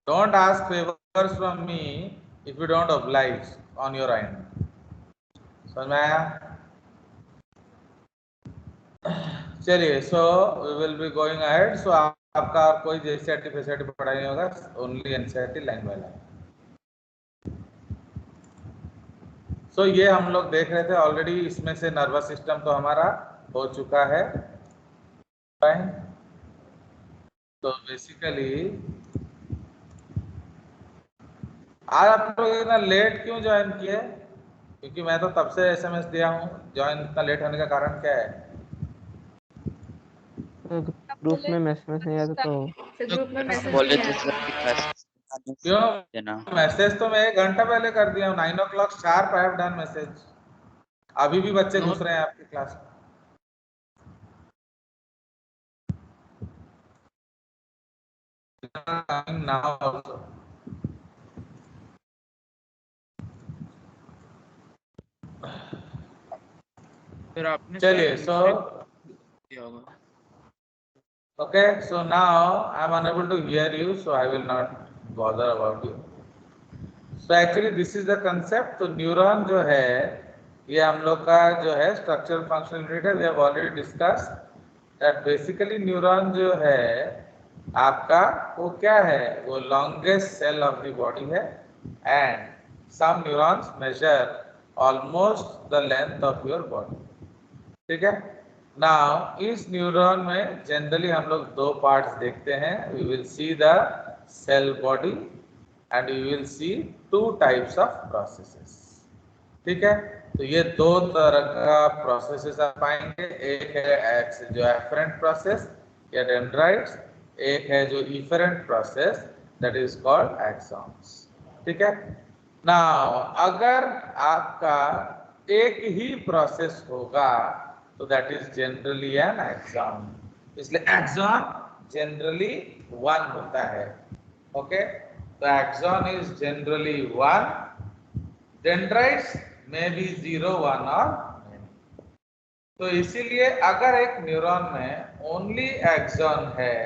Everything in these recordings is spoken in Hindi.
Don't ask favors from me if you don't oblige on your end. समझ में आया? चलिए, so we will be going ahead. So आपका कोई जेसीईआरटी फैसिलिटी पढ़ाई नहीं होगा, only NCERT line by line. So ये हम लोग देख रहे थे ऑलरेडी. इसमें से नर्वस सिस्टम तो हमारा हो चुका है. फाइन. तो बेसिकली आज आप लोग इतना लेट क्यों ज्वाइन किए? क्योंकि मैं तो तब से एसएमएस दिया हूँ. ज्वाइन इतना लेट होने का कारण क्या है? ग्रुप में मैसेज नहीं आया तो ग्रुप में मैसेज बोले नहीं थे आया. सर कि क्लास क्यों? देना. मैसेज तो मैं 1 घंटा पहले कर दिया हूँ. 9 o'clock sharp I have done message. अभी भी बच्चे घुस रहे हैं आपकी क्लास में. now also. फिर आपने चलिए, सो okay, so now I am unable to hear you, so I will not bother about you. So actually this is the concept. तो न्यूरॉन जो है ये हम लोग का जो है स्ट्रक्चरल फंक्शनल यूनिट है. We have already discuss that basically neuron जो है आपका वो क्या है? वो longest cell of the body है and some neurons measure almost the length of your body. ठीक है. नाउ इस न्यूरॉन में जनरली हम लोग 2 पार्ट्स देखते हैं. We will see the cell body and we will see 2 types of processes. ठीक है. तो ये 2 तरह का प्रोसेसेस आप पाएंगे. एक है जो एफरेंट प्रोसेस या डेंड्राइट्स, एक है जो efferent process that is called axons. ठीक है. नाउ अगर आपका एक ही प्रोसेस होगा तो that is generally an axon. इसलिए एक्सॉन जनरली 1 होता है. ओके. तो एक्सॉन इज जनरली 1. डेंड्राइट्स में भी 0, 1 और many. तो इसीलिए अगर एक न्यूरॉन में ओनली एक्सॉन है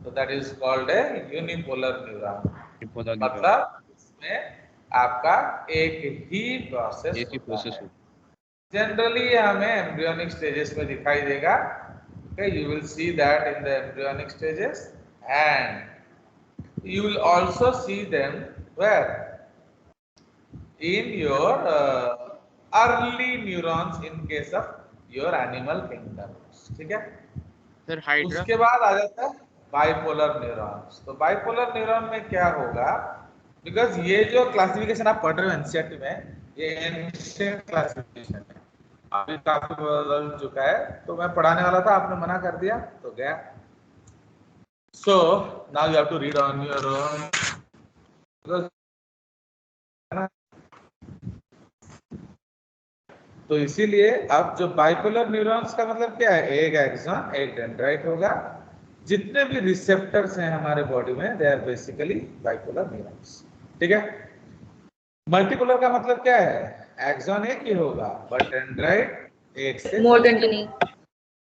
तो that is called a unipolar neuron. मतलब इसमें आपका एक ही प्रोसेस होता है. जनरली हमें एम्ब्रियोनिक स्टेजेस में दिखाई देगा. okay, you will see that in the embryonic stages and you will also see them where in your early neurons in case of your animal kingdoms. ठीक है. Sir hydra. उसके बाद आ जाता है बाइपोलर न्यूरॉन्स. तो बाइपोलर न्यूरॉन में क्या होगा? बिकॉज ये जो क्लासिफिकेशन आप पढ़ रहे हो एनसीईआरटी में, ये एंशिएंट क्लासिफिकेशन है. अभी काफी बदल चुका है. तो मैं पढ़ाने वाला था, आपने मना कर दिया तो गया. So now you have to read on your own. तो इसीलिए अब जो बाइपोलर न्यूरॉन्स का मतलब क्या है? एक एक्सॉन एक डेंड्राइट होगा. जितने भी रिसेप्टर्स हैं हमारे बॉडी में they are basically bipolar neurons. ठीक है. मल्टीपोलर का मतलब क्या है? एक्सॉन एक ही होगा बट डेंड्राइट एक से मोर देन 2.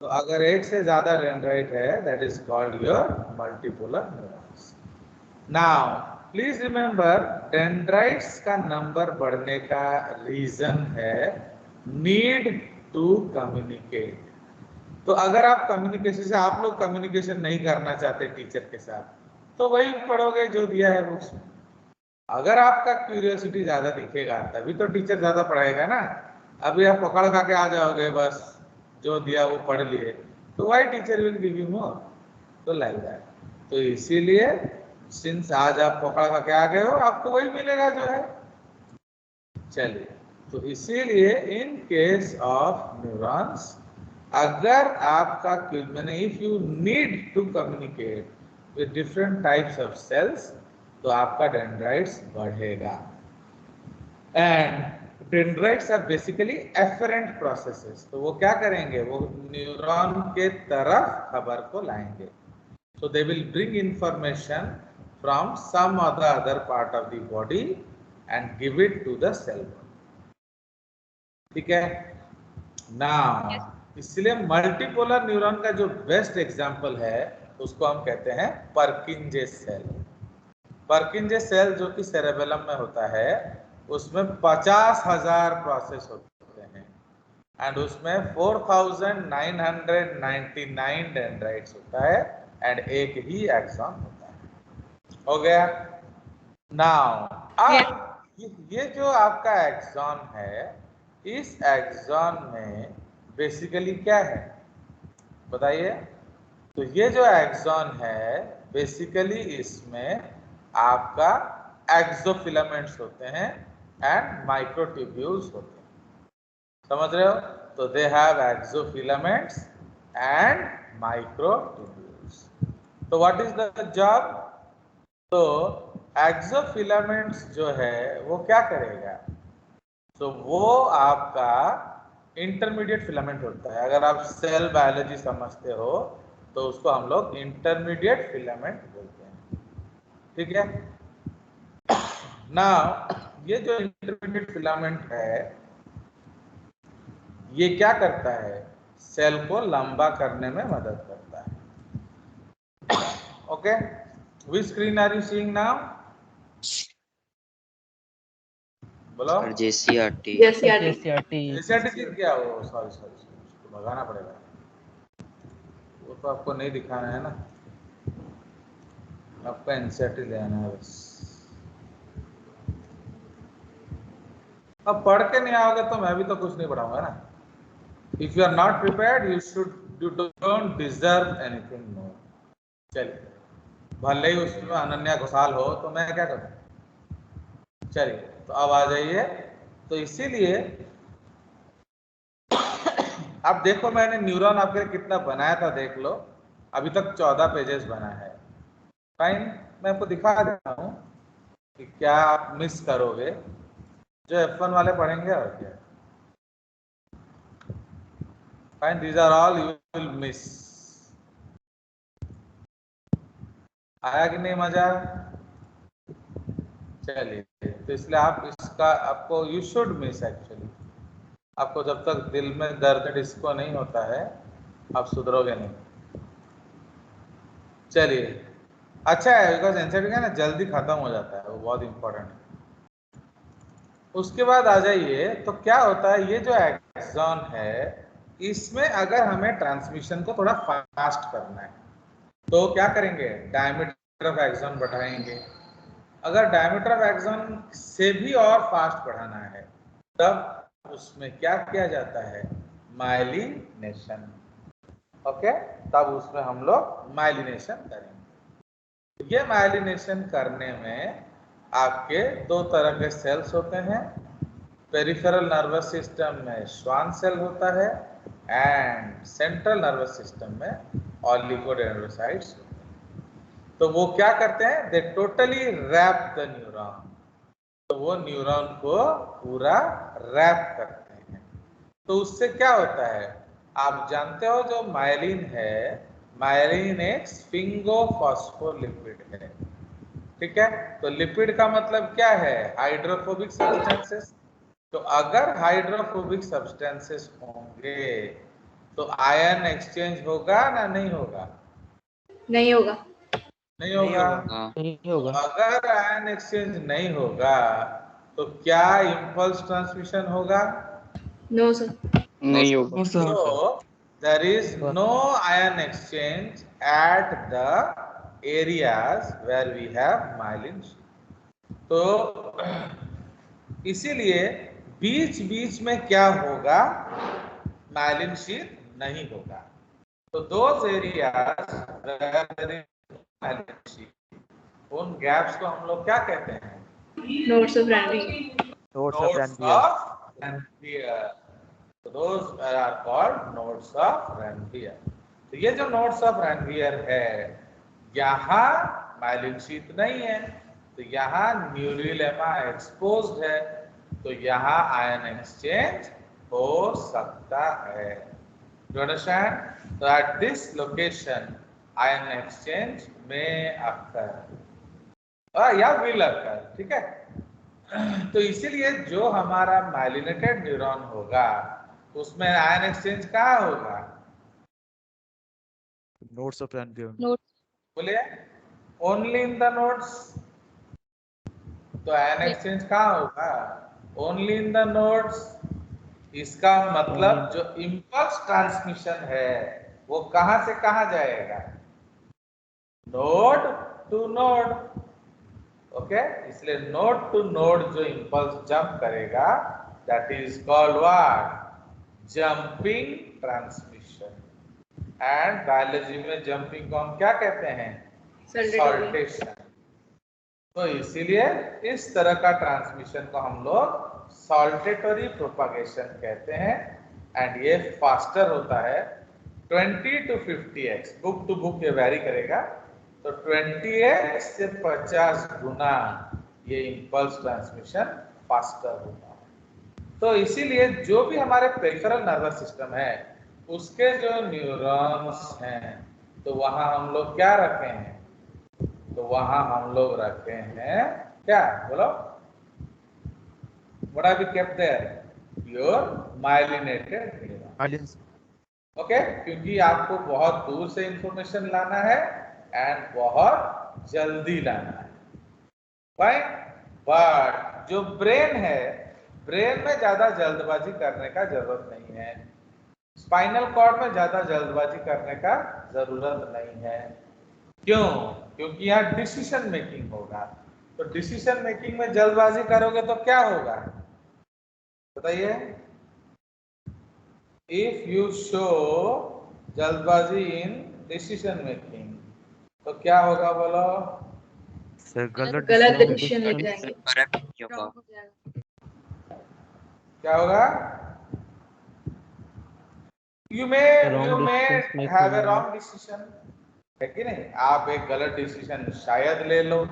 तो अगर एक से ज्यादा डेंड्राइट है that is called your multipolar neurons. Now please remember dendrites का नंबर बढ़ने का रीजन है नीड टू कम्युनिकेट. तो अगर आप कम्युनिकेशन से आप लोग कम्युनिकेशन नहीं करना चाहते टीचर के साथ तो वही पढ़ोगे जो दिया है बुक्स में. अगर आपका क्यूरियोसिटी ज्यादा दिखेगा तभी तो टीचर ज्यादा पढ़ाएगा ना. अभी आप पकड़ खा के आ जाओगे बस जो दिया वो पढ़ लिए तो why teacher will give you more. तो लाइक दैट. तो इसीलिए सिंस आज आप पकड़ खा के आ गए हो आपको वही मिलेगा जो है. चलिए. तो इसीलिए इन केस ऑफ न्यूरॉन्स अगर आपका मैंने if you need to communicate with different types of cells तो आपका डेंड्राइट्स बढ़ेगा. And dendrites are basically afferent processes. तो वो क्या करेंगे? वो न्यूरॉन के तरफ खबर को लाएंगे. So they will bring information from some of the other part of the body and give it to the cell. ठीक है. नाउ इसलिए मल्टीपोलर न्यूरॉन का जो बेस्ट एग्जांपल है उसको हम कहते हैं पर्किंजे सेल. पर्किंजे सेल जो कि सेरेबेलम में होता है उसमें 50,000 प्रोसेस होते हैं एंड उसमें 4,999 डेंड्राइट्स होता है एंड एक ही एक्सॉन होता है। हो गया। नाउ अब ये जो आपका एक्सॉन है, इस एक्सॉन में बेसिकली क्या है बताइए। तो ये जो एक्सॉन है बेसिकली इसमें आपका एक्सोफिलामेंट्स होते हैं एंड माइक्रोट्यूब्यूल्स होते हैं, समझ रहे हो। तो दे हैव एक्सोफिलामेंट्स एंड माइक्रोट्यूब्यूल्स। तो व्हाट इज द जॉब? तो एक्सोफिलामेंट्स जो है वो क्या करेगा? तो वो आपका इंटरमीडिएट फिलामेंट होता है। अगर आप सेल बायोलॉजी समझते हो तो उसको हम लोग इंटरमीडिएट फिलामेंट बोलते हैं, ठीक है ना। ये जो इंटरमीडिएट फिलामेंट है ये क्या करता है? सेल को लंबा करने में मदद करता है। Okay, which screen are you seeing now? बोलो। सर JCRT एसआरटी क्या हो? सॉरी सॉरी उसको भगाना पड़ेगा, वो तो आपको नहीं दिखाना है ना, आपको एनसीईआरटी लेना है बस। अब पढ़ के नहीं आओगे तो मैं भी तो कुछ नहीं पढ़ाऊंगा ना। If you are not prepared you don't deserve anything more. चलिए, भले ही उसमें अनन्या घोषाल हो तो मैं क्या करूं। चलिए तो अब आ जाइए। तो इसीलिए अब देखो मैंने न्यूरॉन आपके लिए कितना बनाया था, देख लो अभी तक 14 पेजेस बना है। फाइन, मैं आपको दिखा देता हूँ कि क्या आप मिस करोगे, जो F1 वाले पढ़ेंगे और क्या। Fine, these are all you will miss. आया कि नहीं मजा? चलिए, तो इसलिए आप इसका आपको यू शुड मिस एक्चुअली। आपको जब तक दिल में दर्द डिस्को नहीं होता है आप सुधरोगे नहीं। चलिए, अच्छा है बिकॉज एनसीईआरटी का ना जल्दी खत्म हो जाता है, वो बहुत इंपॉर्टेंट है। उसके बाद आ जाइए, तो क्या होता है ये जो एक्सॉन है इसमें अगर हमें ट्रांसमिशन को थोड़ा फास्ट करना है तो क्या करेंगे? डायमीटर ऑफ एक्सॉन बढ़ाएंगे। अगर डायमीटर ऑफ एक्सॉन से भी और फास्ट बढ़ाना है तब उसमें क्या किया जाता है? माइलिनेशन। ओके, तब उसमें हम लोग माइलिनेशन करेंगे। ये माइलिनेशन करने में आपके दो तरह के सेल्स होते हैं। पेरिफेरल नर्वस सिस्टम में श्वान सेल होता है एंड सेंट्रल नर्वस सिस्टम में ऑलिगोडेंड्रोसाइट्स होते हैं। तो वो क्या करते हैं? दे टोटली रैप द न्यूरॉन। तो वो न्यूरॉन को पूरा रैप करते हैं। तो उससे क्या होता है? आप जानते हो जो मायलिन है, मायलिन एक स्फिंगोफॉस्फोलिपिड है, ठीक है। तो लिपिड का मतलब क्या है? Hydrophobic substances. तो अगर हाइड्रोफोबिक सब्सटेंसेस होंगे तो आयन एक्सचेंज होगा ना नहीं होगा? नहीं होगा। नहीं होगा। नहीं तो होगा। अगर आयन एक्सचेंज नहीं होगा तो क्या इंपल्स ट्रांसमिशन होगा? No sir. नहीं होगा। So there is no ion exchange at the areas where we have myelin sheath. तो इसीलिए बीच बीच में क्या होगा? माइलिन शीथ नहीं होगा। तो those areas where there is myelin sheath, उन गैप्स को हम लोग क्या कहते हैं? Notes of Randy. Nodes of Ranvier. So those are called nodes of Ranvier. तो ये जो nodes of Ranvier है, यहाँ माइलिन शीथ नहीं है, तो यहाँ न्यूरिलेमा एक्सपोज्ड है, तो यहाँ आयन एक्सचेंज हो सकता है। You understand? So at this location, ion exchange may occur. या will occur, ठीक है। तो इसीलिए जो हमारा माइलिनेटेड न्यूरॉन होगा उसमें आयन एक्सचेंज कहाँ होगा? Nodes of Ranvier. नोट बोलिए, ओनली इन द नोड्स। तो आयन एक्सचेंज कहाँ होगा? Only in the nodes. इसका मतलब जो इम्पल्स ट्रांसमिशन है वो कहां से कहां जाएगा? Node to node. ओके, इसलिए नोड टू नोड जो इम्पल्स जंप करेगा that is called what? Jumping transmission. And biology में जंपिंग को हम क्या कहते हैं? सॉल्टेशन। तो इसीलिए इस तरह का ट्रांसमिशन को हम लोग सॉल्टेटरी प्रोपागेशन कहते हैं। एंड ये फास्टर होता है 20 to 50x। Book to book ये वैरी करेगा। तो 20x से 50 गुना ये इम्पल्स ट्रांसमिशन फास्टर होता है। तो इसीलिए जो भी हमारे पेरिफेरल नर्वस सिस्टम है उसके जो न्यूरॉन्स हैं तो वहां हम लोग क्या रखे हैं? तो वहां हम लोग रखे हैं क्या? बोलो, what have we kept there? Your myelinated neuron. Okay, क्योंकि आपको बहुत दूर से इंफॉर्मेशन लाना है एंड बहुत जल्दी लाना है, राइट? बट जो ब्रेन है, ब्रेन में ज्यादा जल्दबाजी करने का जरूरत नहीं है। स्पाइनल कॉर्ड में ज्यादा जल्दबाजी करने का जरूरत नहीं है। क्यों? क्योंकि यहाँ डिसीजन मेकिंग होगा। तो डिसीजन मेकिंग में जल्दबाजी करोगे तो क्या होगा बताइए? इफ यू शो जल्दबाजी इन डिसीजन मेकिंग तो क्या होगा बोलो? गलत डिसीजन ले जाएंगे। क्या होगा? You may have a wrong decision, है कि नहीं? आप एक गलत डिसीजन शायद ले लो।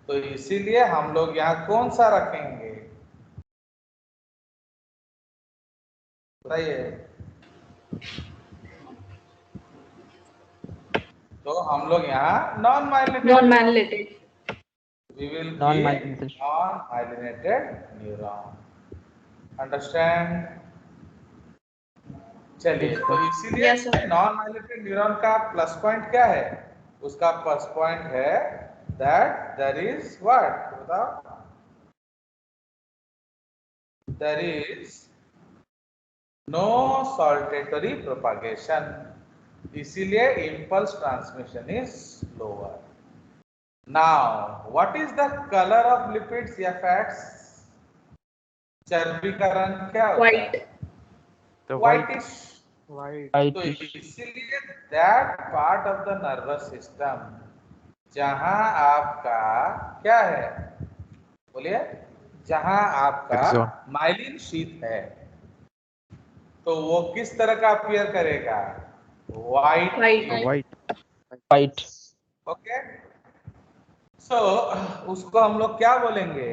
तो इसीलिए हम लोग यहाँ कौन सा रखेंगे बताइए? तो हम लोग यहाँ non myelinated we will Non-myelinated. give non-myelinated neuron. Understand? चलिए, तो इसीलिए Yes, sir. Non myelinated neuron का प्लस पॉइंट क्या है? उसका प्लस पॉइंट है दैट देयर इज व्हाट? बताओ। There is no saltatory propagation. इसीलिए impulse transmission is slower. Now, what is the color of lipids या fats? चर्बी का रंग क्या होता है? Whitish. तो इसीलिए that part of the nervous system जहां आपका क्या है? बोलिए, जहां आपका माइलिन शीथ है तो वो किस तरह का अपीयर करेगा? White. ओके, सो उसको हम लोग क्या बोलेंगे?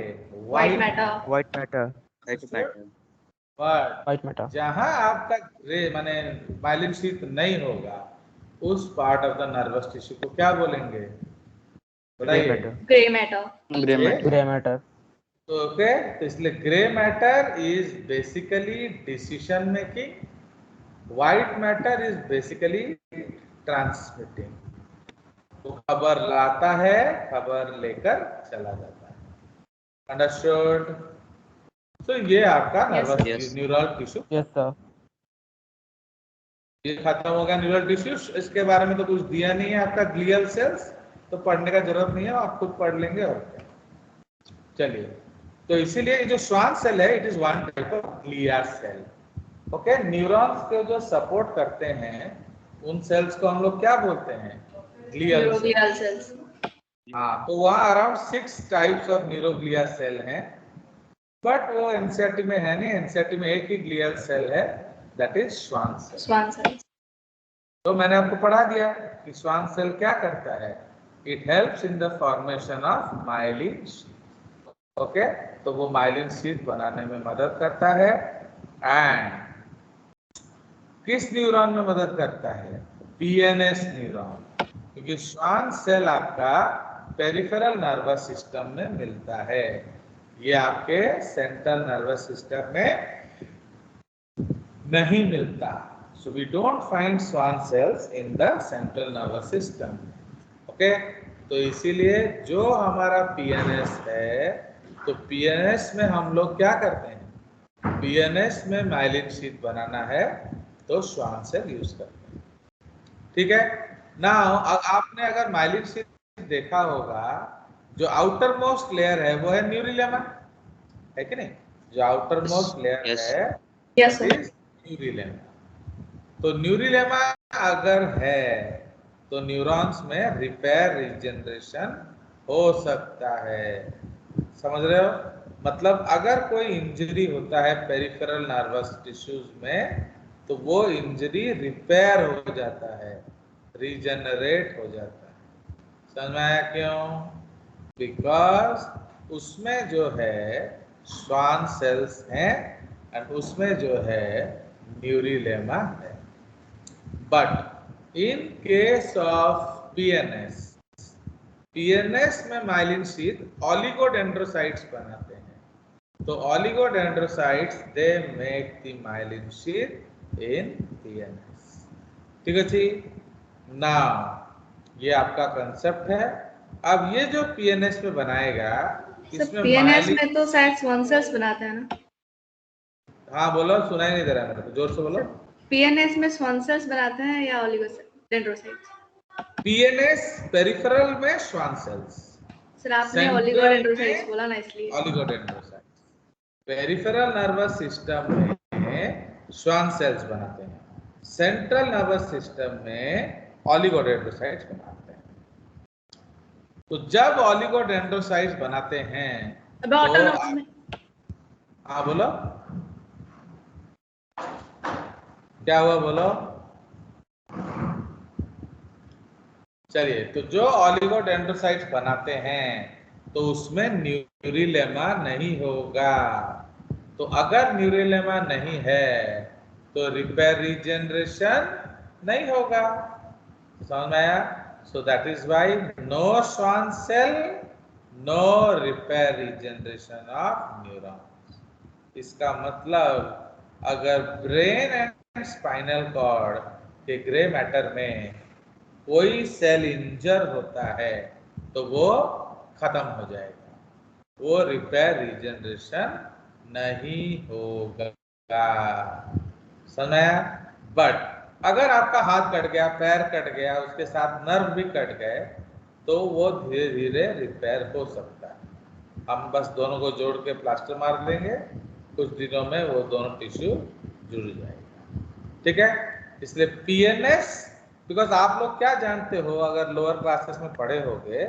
White matter. बट जहां आपका ग्रे माने माइलिन शीथ नहीं होगा उस part of the nervous tissue को क्या बोलेंगे बताइए? Gray matter. तो ओके, तो इसलिए grey matter is basically decision making, white matter is basically transmitting. तो खबर लाता है, खबर लेकर चला जाता है। अंडरस्टूड? तो ये आपका nervous neural tissue. Yes, sir. ये खत्म हो गया न्यूरल टिश्यू। इसके बारे में तो कुछ दिया नहीं है आपका ग्लियल सेल्स, तो पढ़ने का जरूरत नहीं है, आप खुद पढ़ लेंगे। और क्या, चलिए, तो इसीलिए जो श्वान सेल है it is one type of glia cell. Okay, neurons के जो सपोर्ट करते हैं उन सेल्स को हम लोग क्या बोलते हैं? Glial cells. हाँ, तो वहाँ around 6 types of neuroglia cell हैं, बट वो एनसीईआरटी में है नहीं। एनसीईआरटी में एक ही ग्लियल सेल है, दैट इज श्वान सेल। तो मैंने आपको पढ़ा दिया कि श्वान सेल क्या करता है? It helps in the formation of myelin sheath. Okay, तो वो माइलिन शीथ बनाने में मदद करता है। एंड किस न्यूरॉन में मदद करता है? पीएनएस न्यूरॉन, क्योंकि श्वान सेल आपका पेरिफेरल नर्वस सिस्टम में मिलता है, ये आपके सेंट्रल नर्वस सिस्टम में नहीं मिलता। So we don't find Schwann cells in the central nervous system. Okay, तो इसीलिए जो हमारा पीएनएस है तो पीएनएस में हम लोग क्या करते हैं, पीएनएस में माइलिन शीथ बनाना है तो श्वान सेल यूज करते हैं। ठीक है ना। आपने अगर माइलिन शीथ देखा होगा, जो आउटर मोस्ट लेयर है वो है न्यूरिलेमा, है कि नहीं? जो आउटर मोस्ट लेयर Yes. है Yes, that is न्यूरिलेमा। तो न्यूरिलेमा अगर है तो न्यूरॉन्स में रिपेयर रीजनरेशन हो सकता है। समझ रहे हो? मतलब अगर कोई इंजरी होता है पेरिफेरल नर्वस टिश्यूज में तो वो इंजरी रिपेयर हो जाता है, रीजनरेट हो जाता है। समझ में आया क्यों? बिकॉज उसमें जो है श्वान सेल्स हैं एंड उसमें जो है न्यूरिलेमा है। But in case of PNS, PNS में माइलिन शीथ ऑलिगोडेंड्रोसाइट्स बनाते हैं। तो oligodendrocytes they make the myelin sheath in PNS. ठीक है जी। नाउ ये आपका कंसेप्ट है। अब ये जो पीएनएस में बनाएगा इसमें पीएनएस माइलिन, में तो शायद स्वान सेल्स बनाते हैं ना? हाँ बोलो, सुनाई नहीं दे रहा मेरे को, जोर से बोलो। पीएनएस में स्वान सेल्स बनाते हैं या ओलिगोडेंड्रोसाइट्स? पीएनएस पेरिफेरल में श्वान सेल्स, सर आपने सेंट्रल ओलिगोडेंड्रोसाइट्स में बोला ना इसलिए। ऑलिगोडेंड्रोसाइट्स। पेरिफेरल नर्वस सिस्टम में श्वान सेल्स बनाते हैं, सेंट्रल नर्वस सिस्टम में ऑलिगोडेंड्रोसाइट्स बनाते हैं। तो जब ऑलिगोडेंड्रोसाइट्स बनाते हैं अब ऑटोनॉमस में, हाँ बोलो क्या हुआ, बोलो। चलिए, तो जो ऑलिगोडेंड्रोसाइट्स बनाते हैं तो उसमें न्यूरिलेमा नहीं होगा। तो अगर न्यूरिलेमा नहीं है तो रिपेयर रीजनरेशन नहीं होगा। समझ में आया? So that is why no Schwann cell, no repair regeneration of neurons. इसका मतलब अगर ब्रेन एंड स्पाइनल कॉर्ड के ग्रे मैटर में कोई सेल इंजर होता है तो वो खत्म हो जाएगा, वो रिपेयर रीजनरेशन नहीं होगा। समझाया? बट अगर आपका हाथ कट गया, पैर कट गया, उसके साथ नर्व भी कट गए तो वो धीरे धीरे रिपेयर हो सकता है। हम बस दोनों को जोड़ के प्लास्टर मार देंगे, कुछ दिनों में वो दोनों टिश्यू जुड़ जाएगा। ठीक है? इसलिए पीएनएस, बिकॉज आप लोग क्या जानते हो, अगर लोअर क्लासेस में पढ़े होंगे,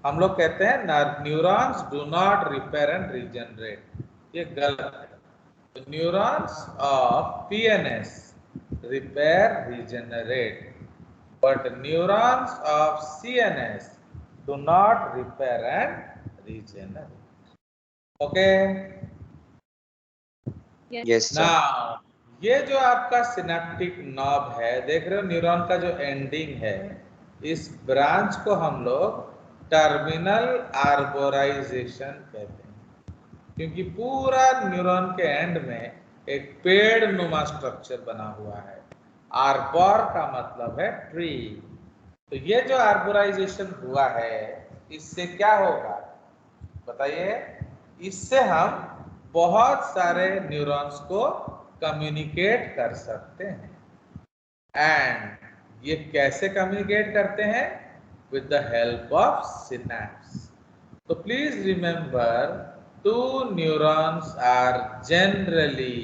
हम लोग कहते हैं neurons do not repair and regenerate. ये गलत है। Neurons of PNS repair regenerate, but neurons of CNS do not repair and regenerate. Okay? Yes, sir. Now, ये जो आपका सिनेप्टिक नॉब है, देख रहे हो न्यूरॉन का जो एंडिंग है, इस ब्रांच को हम लोग टर्मिनल आर्बोराइजेशन कहते हैं, क्योंकि पूरा न्यूरॉन के एंड में एक पेड़ नुमा स्ट्रक्चर बना हुआ है। आर्बोर का मतलब है ट्री। तो ये जो आर्बोराइजेशन हुआ है, इससे क्या होगा बताइए? इससे हम बहुत सारे न्यूरॉन्स को कम्युनिकेट कर सकते हैं। एंड ये कैसे कम्युनिकेट करते हैं? With the help of synapse. तो please remember, two neurons are generally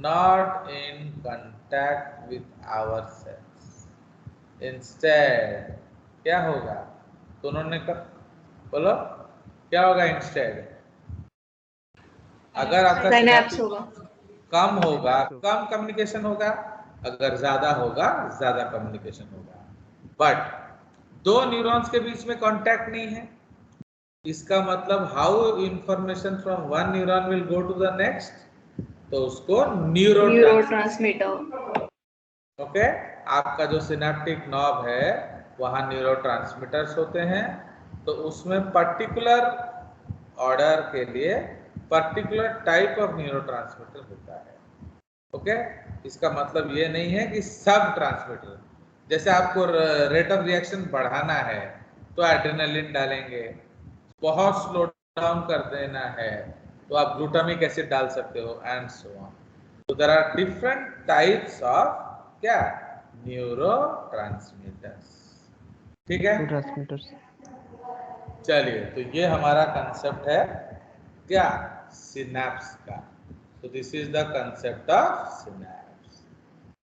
not in contact with ourselves. Instead, क्या होगा? तो उन्होंने बोलो क्या होगा इंस्टेड? अगर आपका सिनैप्स होगा, कम होगा, कम कम्युनिकेशन होगा, अगर ज्यादा होगा, ज्यादा कम्युनिकेशन होगा। बट दो न्यूरॉन्स के बीच में कांटेक्ट नहीं है, इसका मतलब how information from one neuron will go to the next, तो उसको न्यूरोट्रांसमीटर। ओके? आपका जो सिनेप्टिक नॉब है वहाँ न्यूरोट्रांसमीटर्स होते हैं, तो उसमें पर्टिकुलर ऑर्डर के लिए पर्टिकुलर टाइप ऑफ न्यूरोट्रांसमीटर होता है। ओके? इसका मतलब ये नहीं है कि सब ट्रांसमीटर, जैसे आपको रेट ऑफ रिएक्शन बढ़ाना है तो एड्रेनालिन डालेंगे, बहुत स्लो डाउन कर देना है तो आप ग्लूटामिक एसिड डाल सकते हो एंड सो ऑन। तो there are different types of क्या न्यूरोट्रांसमीटर्स। ठीक है, ट्रांसमीटर्स। चलिए तो ये हमारा कंसेप्ट है क्या सिनैप्स का। तो this is the concept of synapse.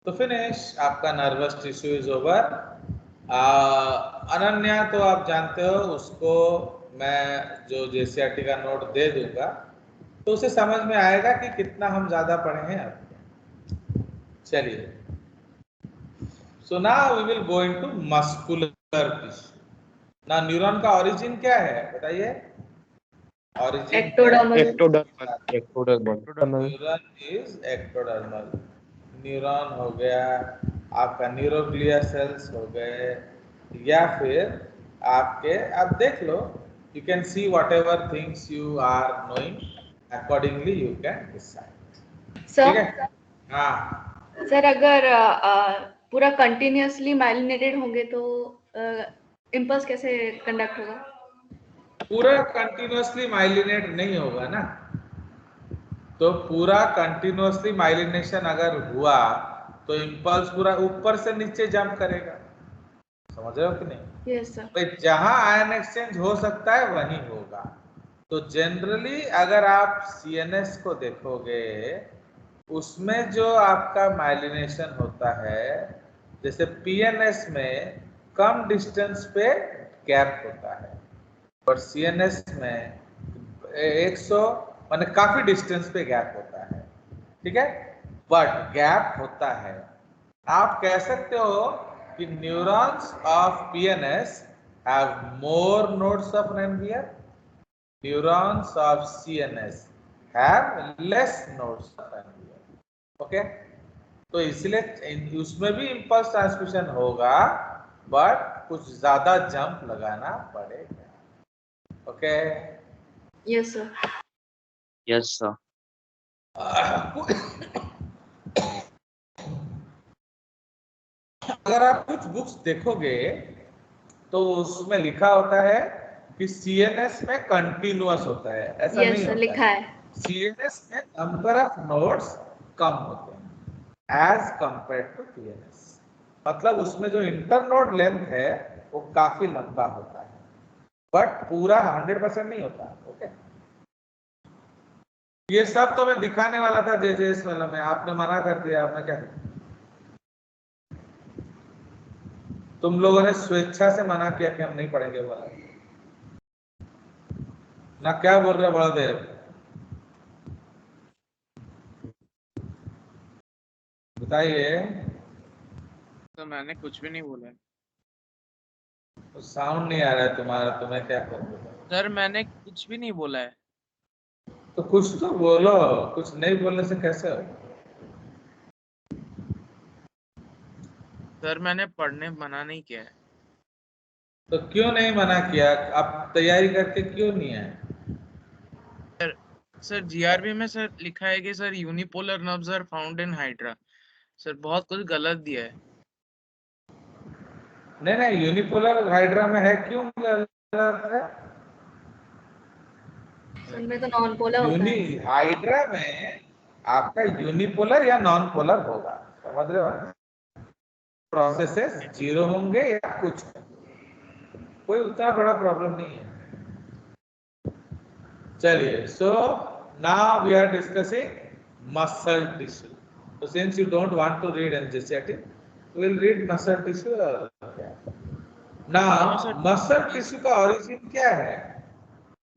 तो फिनिश, आपका nervous tissue is over. Ananya तो आप जानते हो, उसको मैं जो जेसीईआरटी का नोट दे दूंगा तो उसे समझ में आएगा कि कितना हम ज्यादा पढ़े हैं अब। चलिए, so now we will go into muscular tissue. ना न्यूरॉन का ओरिजिन क्या है बताइए? Origin ectodermal. Ectodermal. Neuron is ectodermal. Neuron हो गया, आपका न्यूरोग्लिया सेल्स हो गए, या फिर आपके, आप देख लो, you can see whatever things you are knowing, accordingly you can decide. ठीक है? सर हाँ, सर अगर पूरा कंटिन्यूअसली माइलिनेटेड होंगे तो इम्पल्स कैसे कंडक्ट होगा? पूरा कंटिन्यूअसली माइलिनेट नहीं होगा ना। तो पूरा कंटिन्यूअसली माइलिनेशन अगर हुआ तो इम्पल्स पूरा ऊपर से नीचे जंप करेगा। समझ रहे हो कि नहीं? Yes sir. भाई जहां आयन एक्सचेंज हो सकता है वहीं होगा। तो जनरली अगर आप सीएनएस को देखोगे, उसमें जो आपका माइलिनेशन होता है, जैसे पीएनएस में कम डिस्टेंस पे गैप होता है और सीएनएस में 100 माने काफी डिस्टेंस पे गैप होता है। ठीक है, बट गैप होता है। आप कह सकते हो कि neurons of PNS have more nodes of Ranvier, neurons of CNS have less nodes of Ranvier. Okay, तो इसलिए उसमें भी इम्पल्स ट्रांसमिशन होगा बट कुछ ज्यादा जंप लगाना पड़ेगा। Okay, yes sir. Yes sir. अगर आप कुछ बुक्स देखोगे तो उसमें लिखा होता है कि सीएनएस में कंटिन्यूअस होता है, ऐसा यस नहीं सर होता लिखा है। है। सीएनएस में नंबर ऑफ नोड्स कम होते हैं एज कंपेयर टू पीएनएस। मतलब उसमें जो इंटरनोड लेंथ है वो काफी लंबा होता है बट पूरा 100% नहीं होता। ओके, ये सब तो मैं दिखाने वाला था जेजेएस वाला में, आपने मना कर दिया। आपने क्या किया? तुम लोगों ने स्वेच्छा से मना किया कि हम नहीं पढ़ेंगे वाला ना। क्या बोल रहे बड़देव? बताइए। तो मैंने कुछ भी नहीं बोला है। तो साउंड नहीं आ रहा है तुम्हारा, तो मैं क्या करूँ? सर मैंने कुछ भी नहीं बोला है। तो कुछ तो बोलो, कुछ नहीं बोलने से कैसे हो? सर मैंने पढ़ने मना नहीं किया है। तो क्यों नहीं मना किया? आप तैयारी करके क्यों नहीं आए? सर जीआरबी में सर लिखा है कि sir unipolar nerves are found in hydra. Sir बहुत कुछ गलत दिया है। नहीं नहीं, यूनिपोलर हाइड्रा में है, क्यों गलत है? उनमें तो नॉन पोलर होता यूनि है। हाइड्रा में आपका यूनिपोलर या नॉन पोलर होगा। समझ रहे हो? प्रोसेसेस जीरो होंगे या कुछ, कोई उतना बड़ा प्रॉब्लम नहीं है। चलिए, so now we are discussing muscle tissue. So since you don't want to read NJCRT, we will read muscle tissue. हाँ Now सर। muscle tissue का origin क्या है?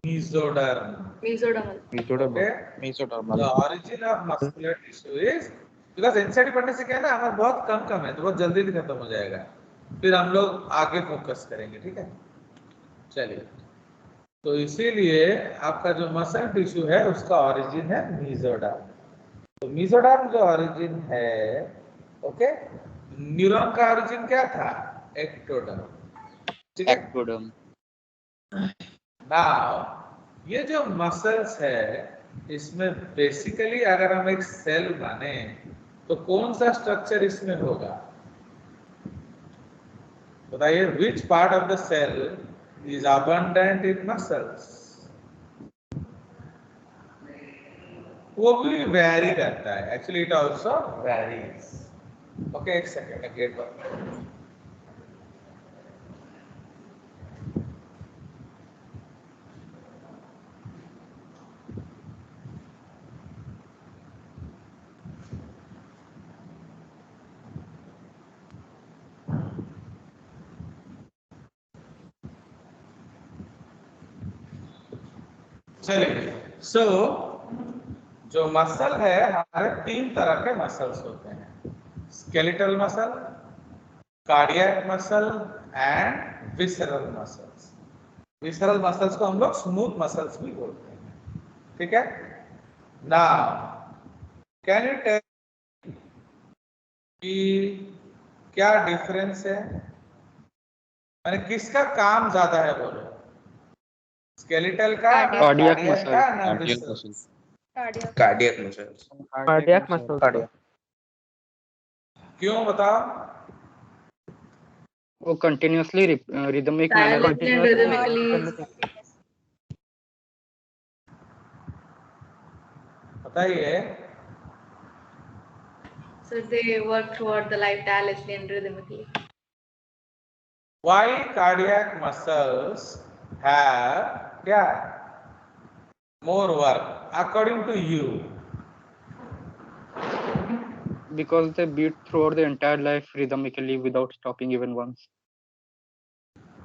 Mesoderm. Mesodermal. Okay. Mesodermal. The origin of muscular tissue is because NCERT पढ़ने से क्या है ना, हमारा बहुत कम है तो बहुत जल्दी खत्म हो जाएगा, फिर हम लोग आगे फोकस करेंगे। ठीक है, चलिए। तो इसीलिए आपका जो मसल टिश्यू है उसका ओरिजिन है मेसोडर्म। तो मेसोडर्म जो ओरिजिन है, ओके, न्यूरॉन का ओरिजिन क्या था? एक्टोडर्म। ठीक है, एक्टोडर्म। नाउ ये जो मसल्स है इसमें बेसिकली अगर हम एक सेल माने तो कौन सा स्ट्रक्चर इसमें होगा बताइए? Which part of the cell is abundant in muscles? वो भी वैरी करता है, actually it also varies. Okay, एक सेकेंड, गेट पर। चलिए, सो जो मसल है, हमारे 3 तरह के मसल्स होते हैं, skeletal muscle, cardiac muscle and visceral muscles. Visceral muscles को हम लोग स्मूथ मसल्स भी बोलते हैं, ठीक है। नाउ कैन यू टेल कि क्या डिफरेंस है, माने किसका काम ज्यादा है, बोलो, स्केलेटल का ना कार्डियक कार्डियक मसल। का ना cardiac visceral? Muscle. Cardiac muscles. Cardiac muscle. क्यों, बताओ? वो कंटिन्यूअसली रिदमिक मैनर में Silently and rhythmically. बताइए। So they work throughout the life tirelessly and rhythmically. Why cardiac muscles have क्या more work according to you? because they beat throughout the entire life rhythmically without stopping even once.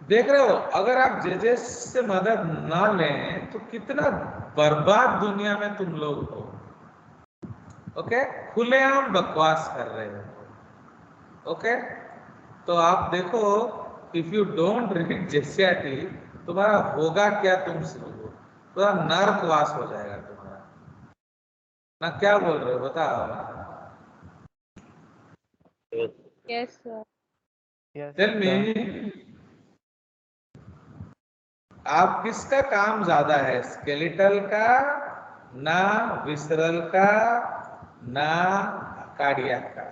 देख रहे हो, अगर आप जेजेस से मदद ना लें तो कितना बर्बाद दुनिया में तुम लोग हो। ओके, खुलेआम बकवास कर रहे हो। ओके, तो आप देखो, if you don't read JCERT, तुम्हारा होगा क्या, तुम सुनो, पूरा नर्कवास हो जाएगा तुम्हारा ना। क्या बोल रहे हो, बताओ? Yes, sir. टेल मी, आप किसका काम ज्यादा है, स्केलेटल का ना विसरल का ना कार्डियक का?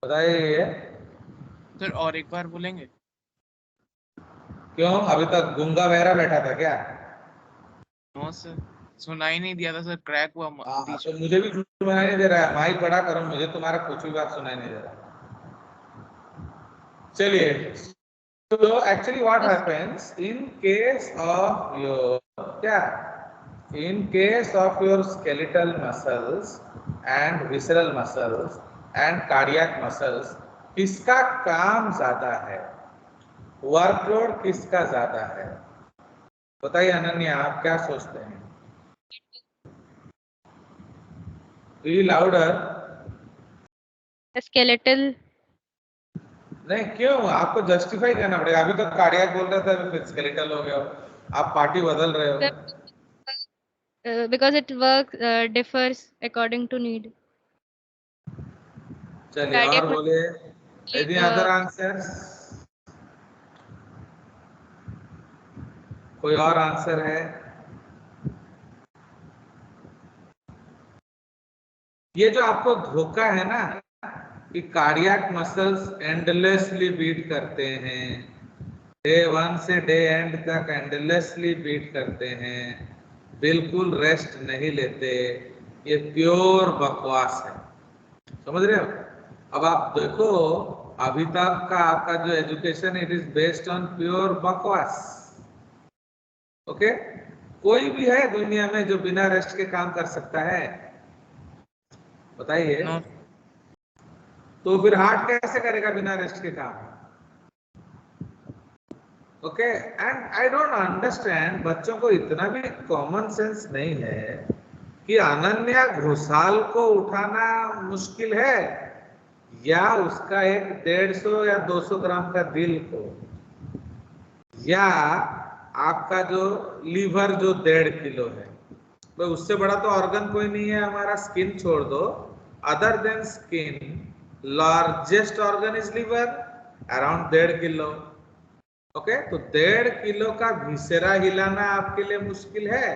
बताइए। सर और एक बार बोलेंगे? क्यों, अभी तक गूंगा बहरा बैठा था क्या? नो सर, सुनाई नहीं दिया था सर, क्रैक हुआ बीच तो में। मुझे भी सुनाई नहीं दे रहा है, माइक बड़ा करो, मुझे तुम्हारा कुछ भी बात सुनाई नहीं दे रहा। चलिए, so actually what happens in case of your क्या, in case of your skeletal muscles and visceral muscles and cardiac muscles, किसका काम ज्यादा है, वर्कलोड किसका ज्यादा है? बताइए अनन्या, आप क्या सोचते हैं? Be louder. Skeletal. नहीं, क्यों, आपको जस्टिफाई करना पड़ेगा। अभी तक कार्डियक बोल रहे थे, अभी फिर स्केलेटल हो गया, आप पार्टी बदल रहे हो। Because it works differs according to need. चलिए, Cardiac और बोले, एनी अदर आंसर्स? कोई और आंसर है? ये जो आपको धोखा है ना कि कार्डियक मसल्स एंडलेसली बीट करते हैं, डे 1 से डे एंड तक एंडलेसली बीट करते हैं, बिल्कुल रेस्ट नहीं लेते, ये प्योर बकवास है। समझ रहे हो? अब आप देखो, अभी तक का आपका जो education, it is based on pure बकवास। ओके, कोई भी है दुनिया में जो बिना रेस्ट के काम कर सकता है? बताइए। नो। तो फिर हार्ट कैसे करेगा बिना रेस्ट के काम? Okay, and I don't understand, बच्चों को इतना भी कॉमन सेंस नहीं है कि अनन्या घोषाल को उठाना मुश्किल है या उसका एक 150 या 200 ग्राम का दिल को, या आपका जो लीवर जो 1.5 किलो है, तो उससे बड़ा तो ऑर्गन कोई नहीं है हमारा। स्किन छोड़ दो, other than skin largest organ is liver, around 1.5 kilo. Okay, तो 1.5 किलो का विसेरा हिलाना आपके लिए मुश्किल है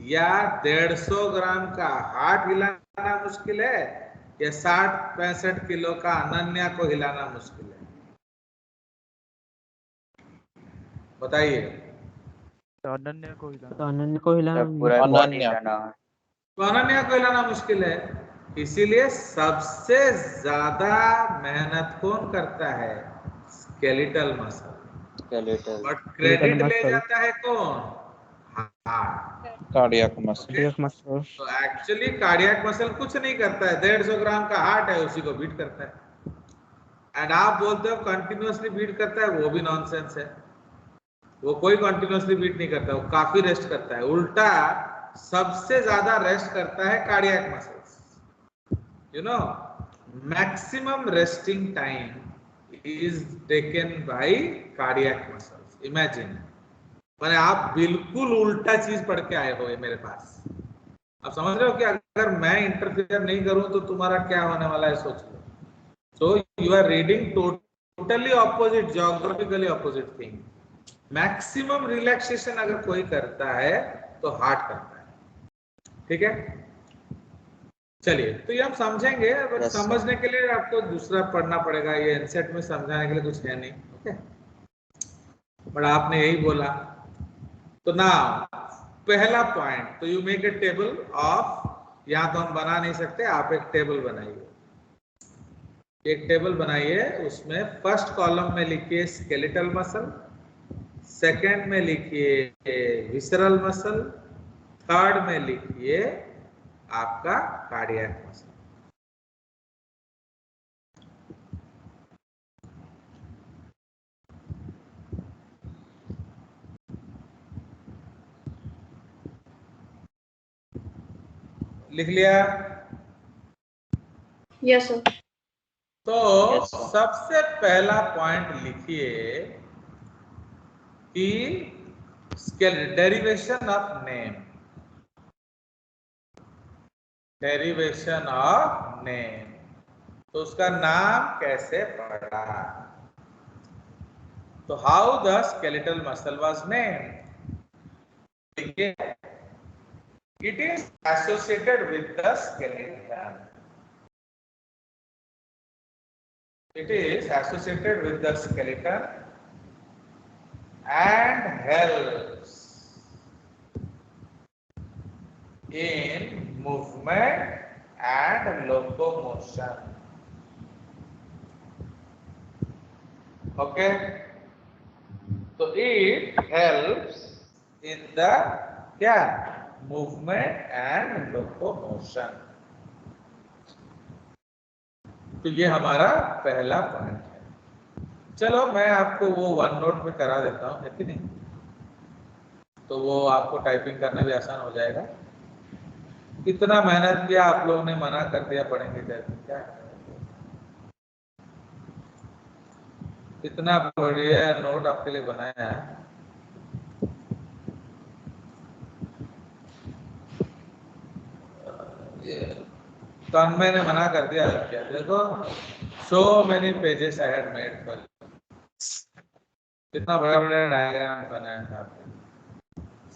या 150 ग्राम का हार्ट हिलाना मुश्किल है या 60-65 किलो का अनन्या को हिलाना मुश्किल है? बताइए। अनन्या को हिलाना। तो अनन्या को हिलाना पूरा मुश्किल बॉडी है। हिलाना। तो अनन्या को हिलाना मुश्किल है, इसीलिए सबसे ज्यादा मेहनत कौन करता है? Skeletal muscle. Skeletal. But credit ले मसल, जाता है कौन? Heart. Cardiac muscle. Cardiac muscle. तो एक्चुअली कार्डियक मसल कुछ नहीं करता है, 150 ग्राम का हार्ट है, उसी को बीट करता है। एंड आप बोलते हो कंटिन्यूअसली बीट करता है, वो भी नॉनसेंस है। वो कोई कंटिन्यूअसली बीट नहीं करता, वो काफी रेस्ट करता है। उल्टा सबसे ज्यादा रेस्ट करता है cardiac muscles. You know, maximum resting time is taken by cardiac muscles. Imagine, मैंने आप बिल्कुल उल्टा चीज पढ़ के आए हो ये मेरे पास। आप समझ रहे हो कि अगर मैं इंटरफेयर नहीं करूं तो तुम्हारा क्या होने वाला है, सोच लो। So you are reading totally opposite, geographically opposite thing. Maximum relaxation अगर कोई करता है तो हार्ट करता है। ठीक है, चलिए, तो ये हम समझेंगे, बट Yes, sir. समझने के लिए आपको दूसरा पढ़ना पड़ेगा। ये एनसेट में समझाने के लिए कुछ है नहीं। ओके, बट आपने यही बोला। तो ना पहला पॉइंट, तो you make a table of, यहां तो हम बना नहीं सकते, आप एक टेबल बनाइए। एक टेबल बनाइए, उसमें फर्स्ट कॉलम में लिखिए स्केलेटल मसल, सेकंड में लिखिए विसरल मसल, थर्ड में लिखिए आपका कार्डियक मसल। लिख लिया? Yes sir. तो Yes, sir. सबसे पहला पॉइंट लिखिए कि derivation of name. Derivation of name, तो उसका नाम कैसे पड़ा? तो how the skeletal muscle was named. देखिए, it is associated with the skeleton. It is associated with the skeleton and helps in movement and locomotion. Okay, so it helps in the movement and locomotion. तो ये हमारा पहला पॉइंट है। चलो मैं आपको वो वन नोट में करा देता हूँ, है कि नहीं? तो वो आपको टाइपिंग करना भी आसान हो जाएगा। इतना मेहनत किया, आप लोगों ने मना कर दिया पढ़ेंगे कैसे? क्या इतना बढ़िया नोट आपके लिए बनाया है। तन्मय ने मना कर दिया क्या? देखो, so many pages I had made for you. कितना बड़ा बड़ा डायग्राम बनाया था आपने,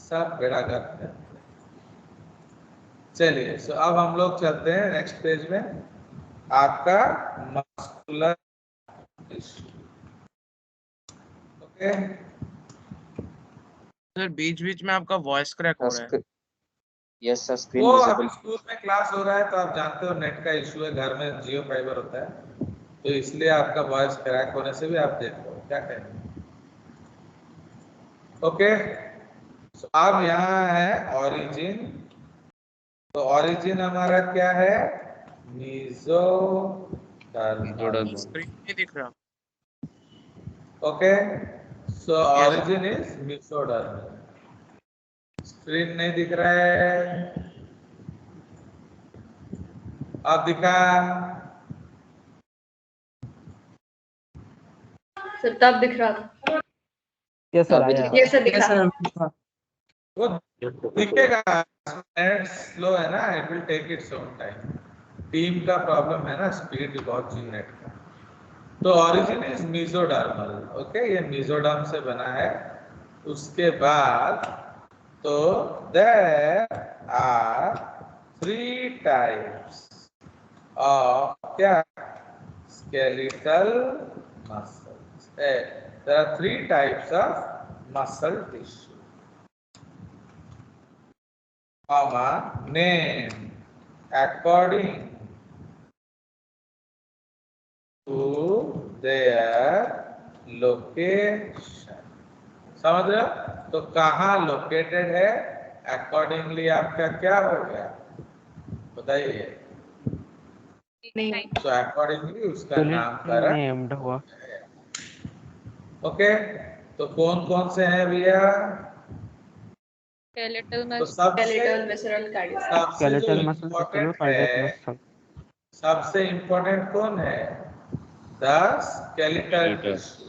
सब बेड़ा कर। चलिए, सो अब हम लोग चलते हैं नेक्स्ट पेज में, आपका मस्कुलर टिश्यू। ओके सर, बीच बीच में आपका वॉइस क्रैक हो रहा है। यस सर, स्क्रीन वो विजिबल। अभी स्कूल में क्लास हो रहा है, तो आप जानते हो नेट का इशू है, घर में जियो फाइबर होता है, तो इसलिए आपका वॉइस क्रैक होने से भी आप देखो क्या करेंगे। ओके, सो अब यहाँ है ओरिजिन। तो ओरिजिन हमारा क्या है? मेसोडर्मल। स्क्रीन नहीं दिख रहा। Okay, so origin is mesodermal. Screen नहीं दिख रहा है? अब दिखा? सर तब दिख रहा था। यस सर, अभी आया। ये सर दिखा। वो दिखेगा, नेट स्लो है ना, it will take its own time. Team का प्रॉब्लम है ना, स्पीड बहुत जी नेट का। तो ओरिजिन इज मेसोडर्मल। ओके, ये मेसोडर्म से बना है। उसके बाद तो देयर आर 3 टाइप्स ऑफ क्या? skeletal muscles. There are 3 types of muscle tissue, comma, name according to their location. समझ रहे हो? तो कहाँ लोकेटेड है, अकॉर्डिंगली आपका क्या हो गया बताइए। नहीं तो अकॉर्डिंगली उसका नामकरण नेम्ड हुआ। ओके। तो कौन कौन से हैं भैया? skeletal तो muscle, skeletal, visceral, cardiac. सबसे जो स्केलेटल मसल, इम्पोर्टेंट कार्डियक है, मसल। सबसे इम्पोर्टेंट कौन है? The skeletal tissue.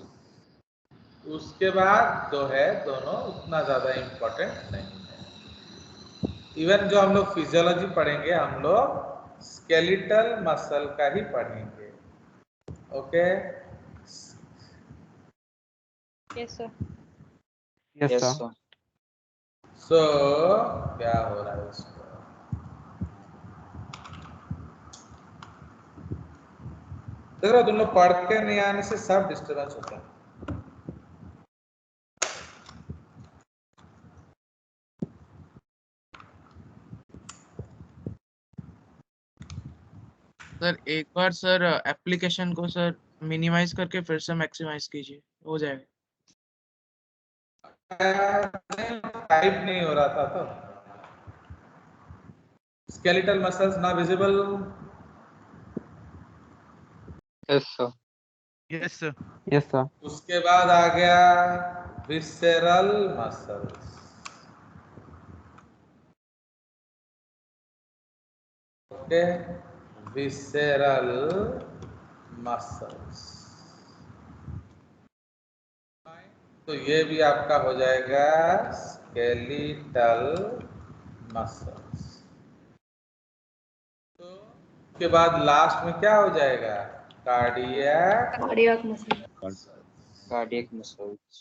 उसके बाद जो है दोनों उतना ज्यादा इम्पोर्टेंट नहीं है। इवन जो हम लोग फिजियोलॉजी पढ़ेंगे हम लोग स्केलेटल मसल का ही पढ़ेंगे। Okay. yes sir. Yes Yes, sir. sir. सो क्या हो रहा है इसको? देखो तुम लोग पढ़ के नहीं आने से सब डिस्टर्बेंस होता है। सर एक बार सर एप्लीकेशन को सर मिनिमाइज करके फिर से मैक्सिमाइज कीजिए, हो जाएगा। टाइप नहीं हो रहा था तो स्केलेटल मसल्स ना visible. Yes, sir. Yes sir. Yes sir. उसके बाद आ गया visceral muscles. Okay, visceral muscles. तो ये भी आपका हो जाएगा स्केलेटल मसल्स। तो उसके बाद लास्ट में क्या हो जाएगा? Cardiac. Cardiac muscle. Cardiac muscles.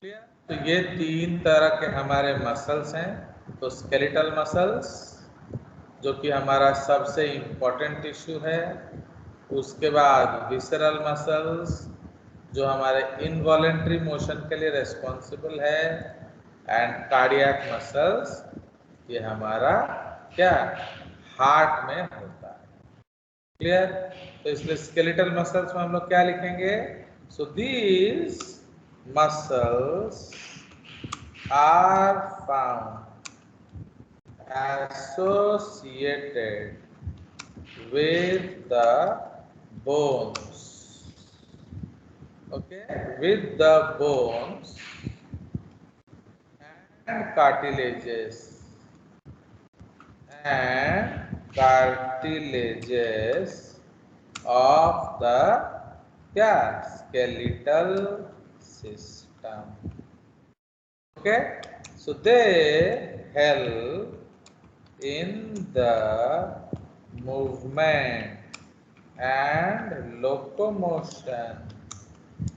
तो ये तीन तरह के हमारे मसल्स हैं। तो स्केलेटल मसल्स जो कि हमारा सबसे इम्पोर्टेंट टिश्यू है, उसके बाद विसरल मसल्स जो हमारे इनवॉलेंट्री मोशन के लिए रेस्पॉन्सिबल है, एंड कार्डियक मसल्स ये हमारा क्या हार्ट में होता है। क्लियर? तो इसलिए स्केलेटल मसल्स में हम लोग क्या लिखेंगे? So these muscles are found associated with the bones. Okay, with the bones and cartilages of the क्या skeletal system. Okay, so they help in the movement and locomotion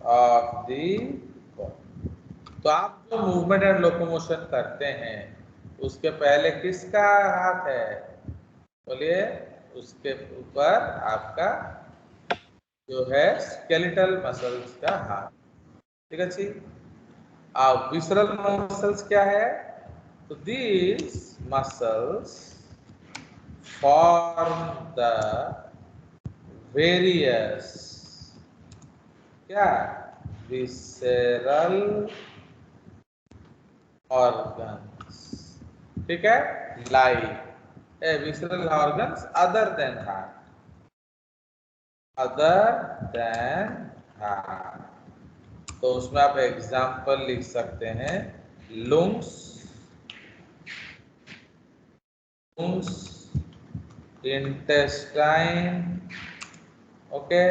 of the body. तो आप जो मूवमेंट एंड लोकोमोशन करते हैं उसके पहले किसका हाथ है? बोलिए। उसके ऊपर आपका जो है स्केलेटल मसल्स का हाथ। ठीक है जी। अब विसरल मसल्स क्या है? तो these muscles form the various क्या विसरल organs. ठीक है, like a visceral organs other than heart, other than heart. तो उसमें आप एग्जाम्पल लिख सकते हैं lungs, lungs, intestine, okay,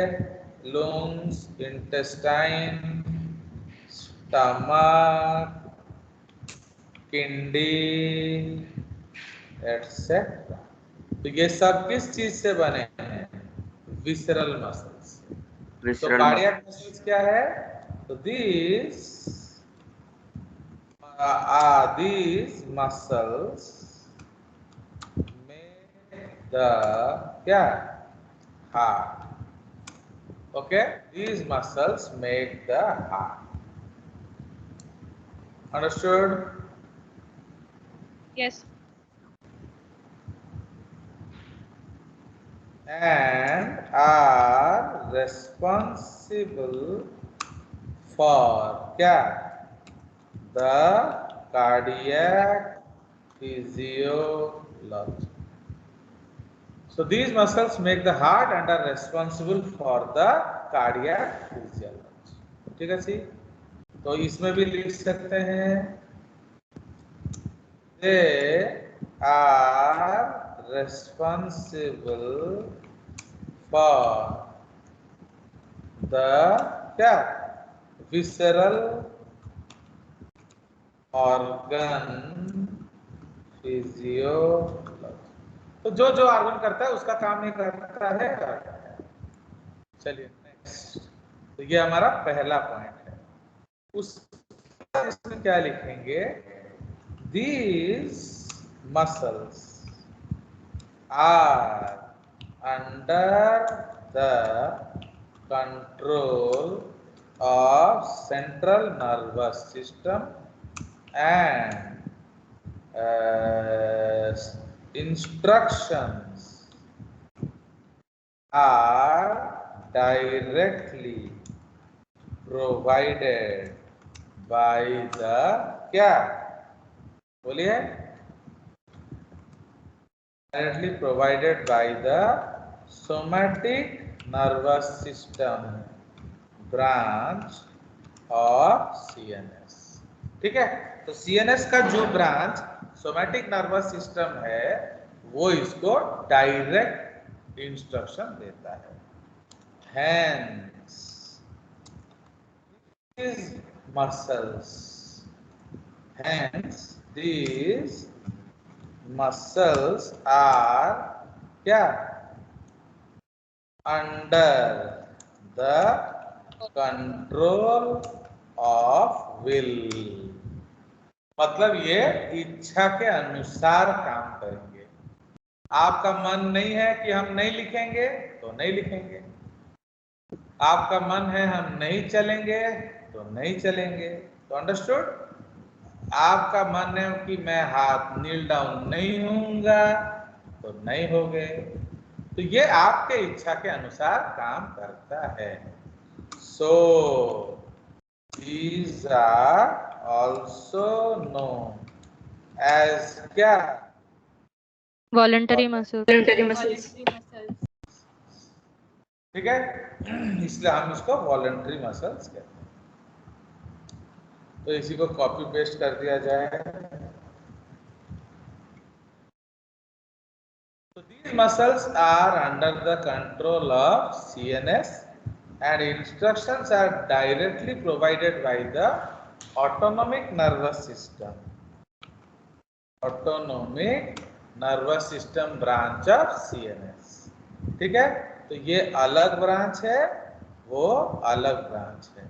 lungs, intestine, stomach, किंडी एटसेट्रा। तो ये सब किस चीज से बने हैं? Visceral muscles. तो कार्डियक मसल्स क्या है? तो these muscles make the क्या heart. Okay, these muscles make the heart. Understood? Yes. And are responsible for the cardiac physiology. So these muscles make the heart and are responsible for the cardiac physiology. ठीक है जी? तो इसमें भी लिख सकते हैं they are responsible for the visceral organ physiology. तो जो जो ऑर्गन करता है उसका काम नहीं करता है। चलिए नेक्स्ट। तो ये हमारा पहला पॉइंट है। उस इसमें क्या लिखेंगे? These muscles are under the control of central nervous system and instructions are directly provided by the बोलिए? Directly provided by the somatic nervous system branch of CNS. ठीक है? तो CNS का जो ब्रांच सोमैटिक नर्वस सिस्टम है वो इसको डायरेक्ट इंस्ट्रक्शन देता है। Hence, these muscles are under the control of will. मतलब ये इच्छा के अनुसार काम करेंगे। आपका मन नहीं है कि हम नहीं लिखेंगे तो नहीं लिखेंगे, आपका मन है हम नहीं चलेंगे तो नहीं चलेंगे। तो अंडरस्टूड? आपका मन है कि मैं हाथ नील डाउन नहीं होऊंगा तो नहीं होगे। तो ये आपके इच्छा के अनुसार काम करता है। सो these are also known as Voluntary muscles. Voluntary muscles. ठीक है? इसलिए हम इसको वॉलंटरी मसल्स कहते हैं। तो इसी को कॉपी पेस्ट कर दिया जाए। So these muscles are under the control of CNS and instructions are directly provided by the autonomic nervous system. Autonomic nervous system branch of CNS. ठीक है? तो ये अलग ब्रांच है, वो अलग ब्रांच है।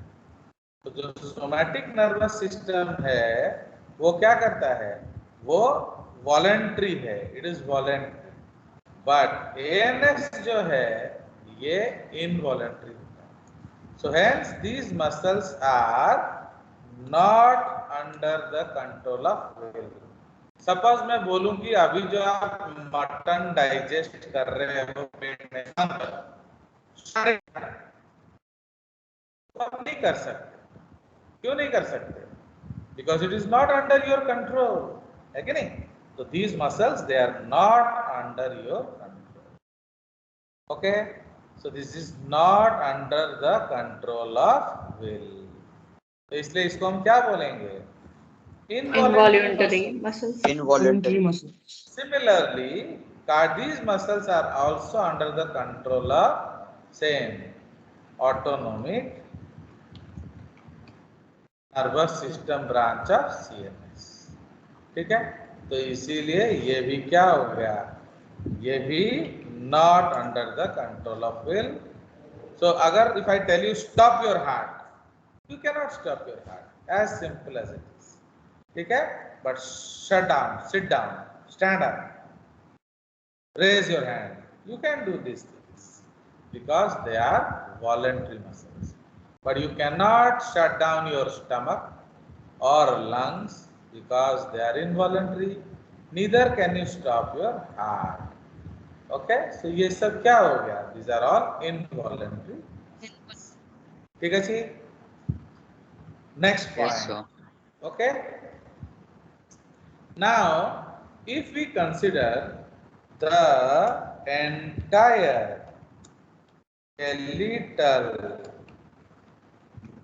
तो जो सोमैटिक नर्वस सिस्टम है वो क्या करता है? वो वॉलंटरी है, it is voluntary. But ANS जो है ये इनवॉलंटरी होता है। So hence these muscles are not under the control of will. Suppose मैं बोलूं कि अभी जो आप मटन डाइजेस्ट कर रहे हो पेट में, तो आप नहीं कर सकते। क्यों नहीं कर सकते? Because it is not under your control, है कि नहीं? तो these muscles they are not under your control. Okay, so this is not under the control of will. तो इसलिए इसको हम क्या बोलेंगे? Involuntary muscles. Involuntary muscles. Similarly, these muscles are also under the control of same autonomic nervous system branch of CNS. ठीक है? तो इसीलिए ये भी क्या हो गया? ये भी not under the control of will. So अगर if I tell you stop your heart, you cannot stop your heart. As simple as it is. ठीक है? But shut down, sit down, stand up, raise your hand. You can do these things because they are voluntary muscles. But you cannot shut down your stomach or lungs because they are involuntary. Neither can you stop your heart. Okay, so ये सब क्या हो गया? These are all involuntary. ठीक है जी? Next point. Yes, sir. Okay. Now, if we consider the entire skeletal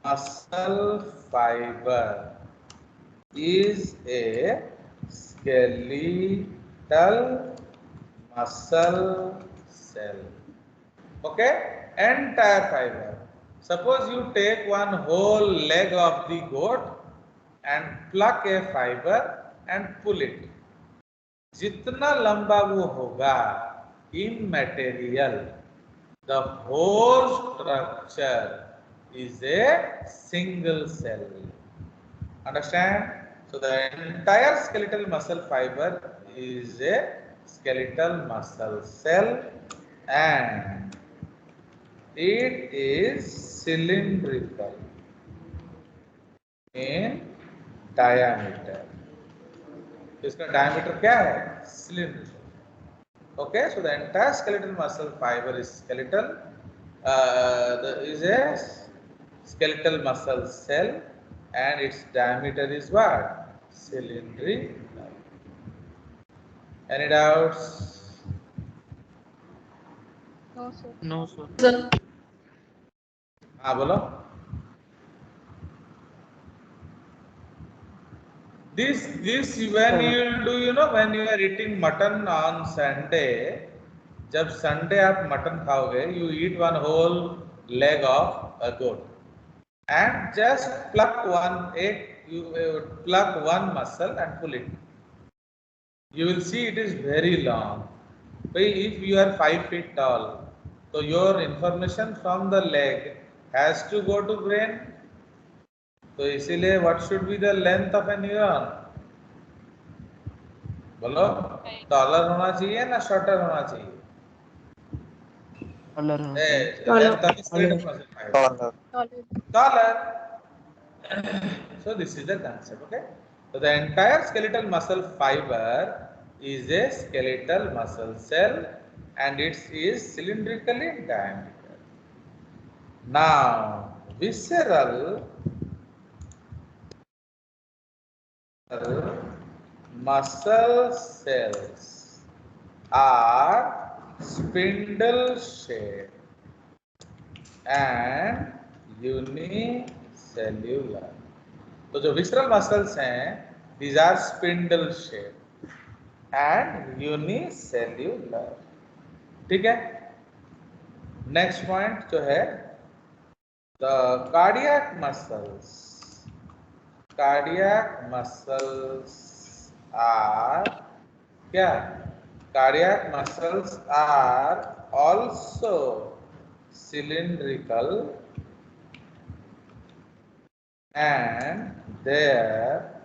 muscle fiber is a skeletal muscle cell. Okay, entire fiber. Suppose you take one whole leg of the goat and pluck a fiber and pull it. जितना लंबा वो होगा immaterial, the whole structure is a single cell. Understand? So the entire skeletal muscle fiber is a skeletal muscle cell and it is cylindrical in diameter. इसका diameter क्या है? Cylindrical. Okay, so the entire skeletal muscle fiber is skeletal. Is a skeletal muscle cell, and its diameter is what? Cylindrical. Any doubts? No, sir. No, sir. Sir, हाँ बोलो. This when you do, you know, when you are eating mutton on Sunday, जब Sunday आप mutton खाओगे, you eat one whole leg of a goat and just pluck one egg, you pluck one muscle and pull it. You will see it is very long. But if you are 5 feet tall, so your information from the leg has to go to brain. तो इसीलिए what should be the length of a neuron? बोलो, taller होना चाहिए ना shorter होना चाहिए? Length of skeletal muscle fiber. Taller. So this is the concept. Okay. So the entire skeletal muscle fiber is a skeletal muscle cell and it is cylindrical in diameter. Now, visceral muscle cells are spindle shaped and unicellular. तो जो visceral muscles हैं, these are spindle shaped and unicellular. ठीक है? Next point जो है, the cardiac muscles. Cardiac muscles are क्या? Cardiac muscles are also cylindrical and their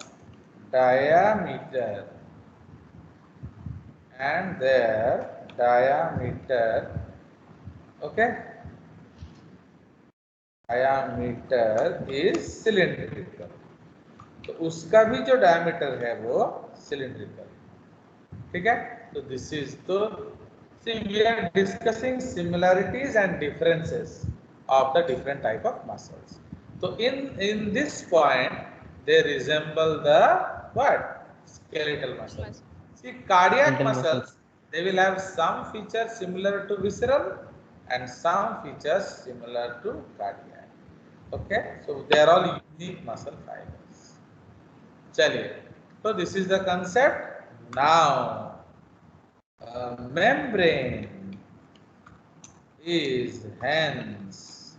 diameter okay, diameter is cylindrical. तो उसका भी जो diameter है वो cylindrical. ठीक है? तो this is तो see we are discussing similarities and differences of the different type of muscles. So in this point they resemble the what? Skeletal muscles. See cardiac muscles, they will have some features similar to visceral and some features similar to cardiac. Okay, so they are all unique muscle fibers. चलिए, so this is the concept. Now membrane is hence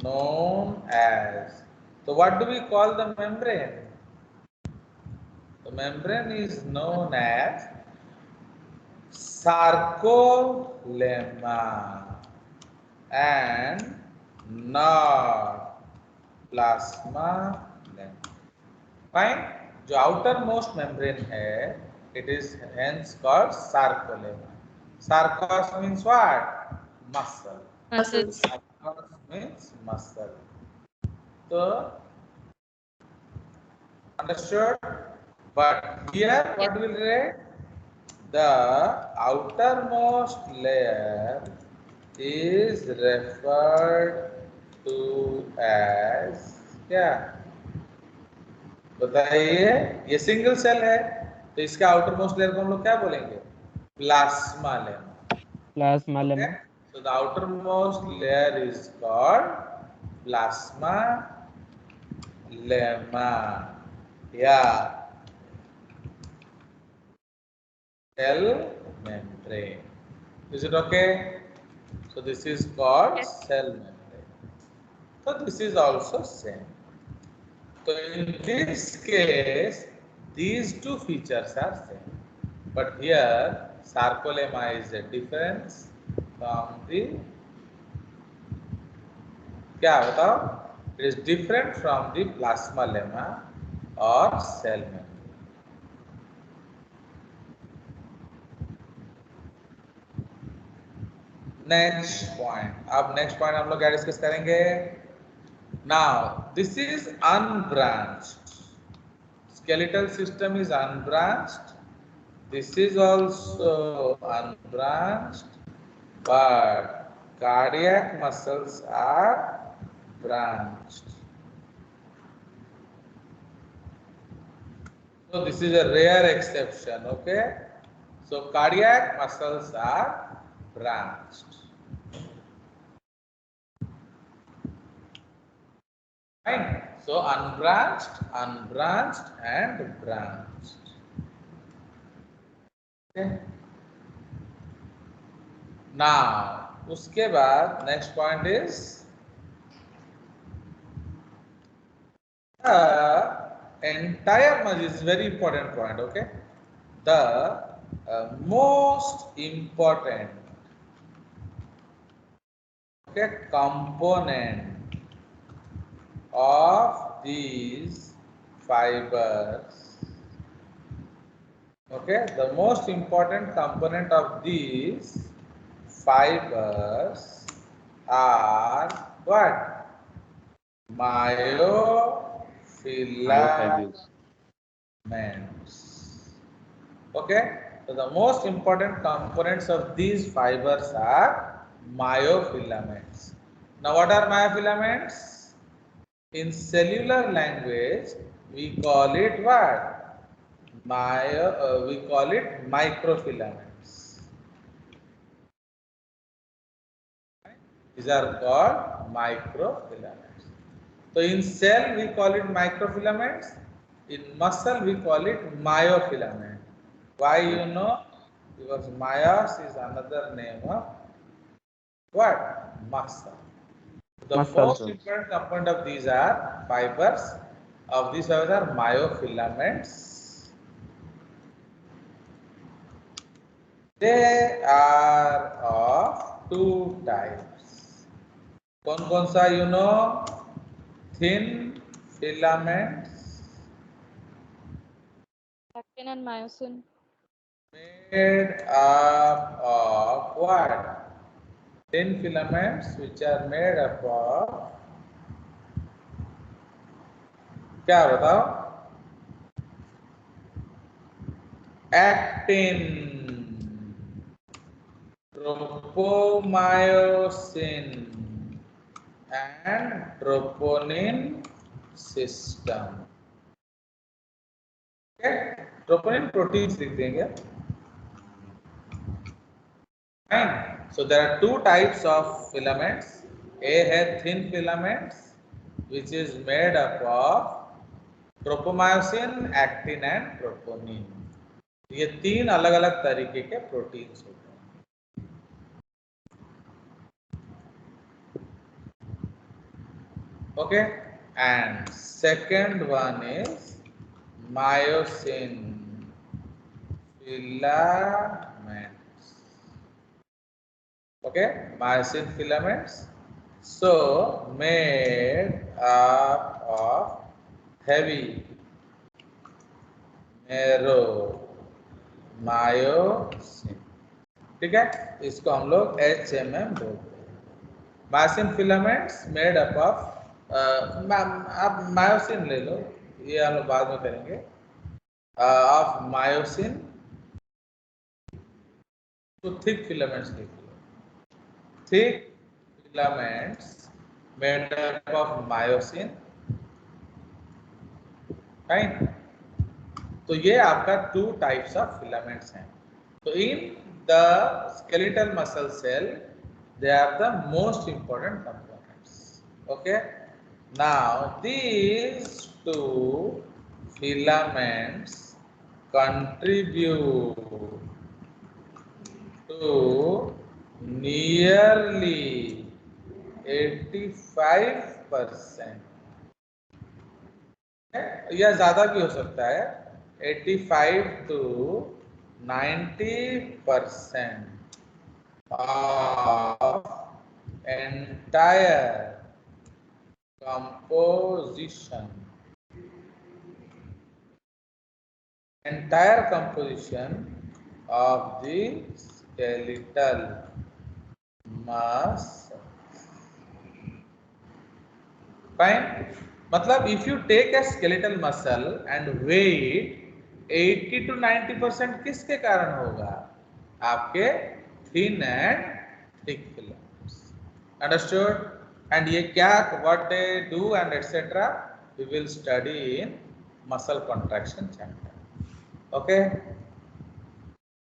known as, so what do we call the membrane? The membrane is known as sarcolemma and not plasma lemma. Fine. जो outermost membrane है, it is hence called sarcolemma. Sarcos means what? Muscle. Muscles. Sarcos means muscle. तो Understood? But here, what will write? The outermost layer is referred to as क्या? बताइए, ये सिंगल सेल है तो इसका आउटरमोस्ट लेयर को हम लोग क्या बोलेंगे? Plasma layer. Plasma Okay? lemma. So the outermost layer is called plasma lemma. Yeah. Cell membrane. Is it okay? So this is called Yes. cell membrane. So this is also same. So in this case, these two features are same. But here, sarcolemma is a difference from the क्या बताओ? It is different from the plasma lemma or cell membrane. Next point. अब next point हम लोग क्या डिस्कस करेंगे? Now this is unbranched. Skeletal system is unbranched. This is also unbranched, but cardiac muscles are branched. So this is a rare exception, okay? So cardiac muscles are branched. Fine. So unbranched, unbranched, and branched. Okay. Now, उसके बाद next point is the entire muscle is very important point. Okay, the most important component of these fibers. Okay, the most important component of these fibers are what? Myofilaments. Okay, so the most important components of these fibers are myofilaments. Now, what are myofilaments? In cellular language, we call it what? We call it microfilaments. These are called microfilaments. So in cell we call it microfilaments. In muscle we call it myofilament. Why you know? Because myos is another name of what? Muscle. The most important component of these are fibers. Of these fibers are myofilaments. They are of two types. कौन सा you know? Thin filaments Actin and myosin. made up of what? Thin filaments which are made up of क्या बताओ? Actin, tropomyosin and troponin system. Okay, troponin proteins लिख देंगे. Fine. So there are two types of filaments. A है thin filaments, which is made up of tropomyosin, actin and troponin. ये तीन अलग-अलग तरीके के प्रोटीन्स होते हैं. Okay, and second one is myosin filaments. Okay, myosin filaments. So made up of heavy narrow myosin. ठीक है, इसको हम लोग HMM बोलते हैं. Myosin filaments made up of आप myosin ले लो, ये हम लोग बाद में करेंगे. Of myosin to thick filaments लिख लो. Thick filaments made up of myosin. Fine. तो ये आपका 2 types of filaments हैं. So in the skeletal muscle cell, they are the most important components. Okay. Now these 2 filaments contribute to nearly 85%. या ज्यादा भी हो सकता है, 85 to 90% of entire composition of the skeletal muscle. Fine. मतलब if you take a skeletal muscle and weigh it, 80 to 90% किसके कारण होगा? आपके thin and thick filaments. Understood? And ये क्या, what they do and etc. we will study in muscle contraction chapter. Okay?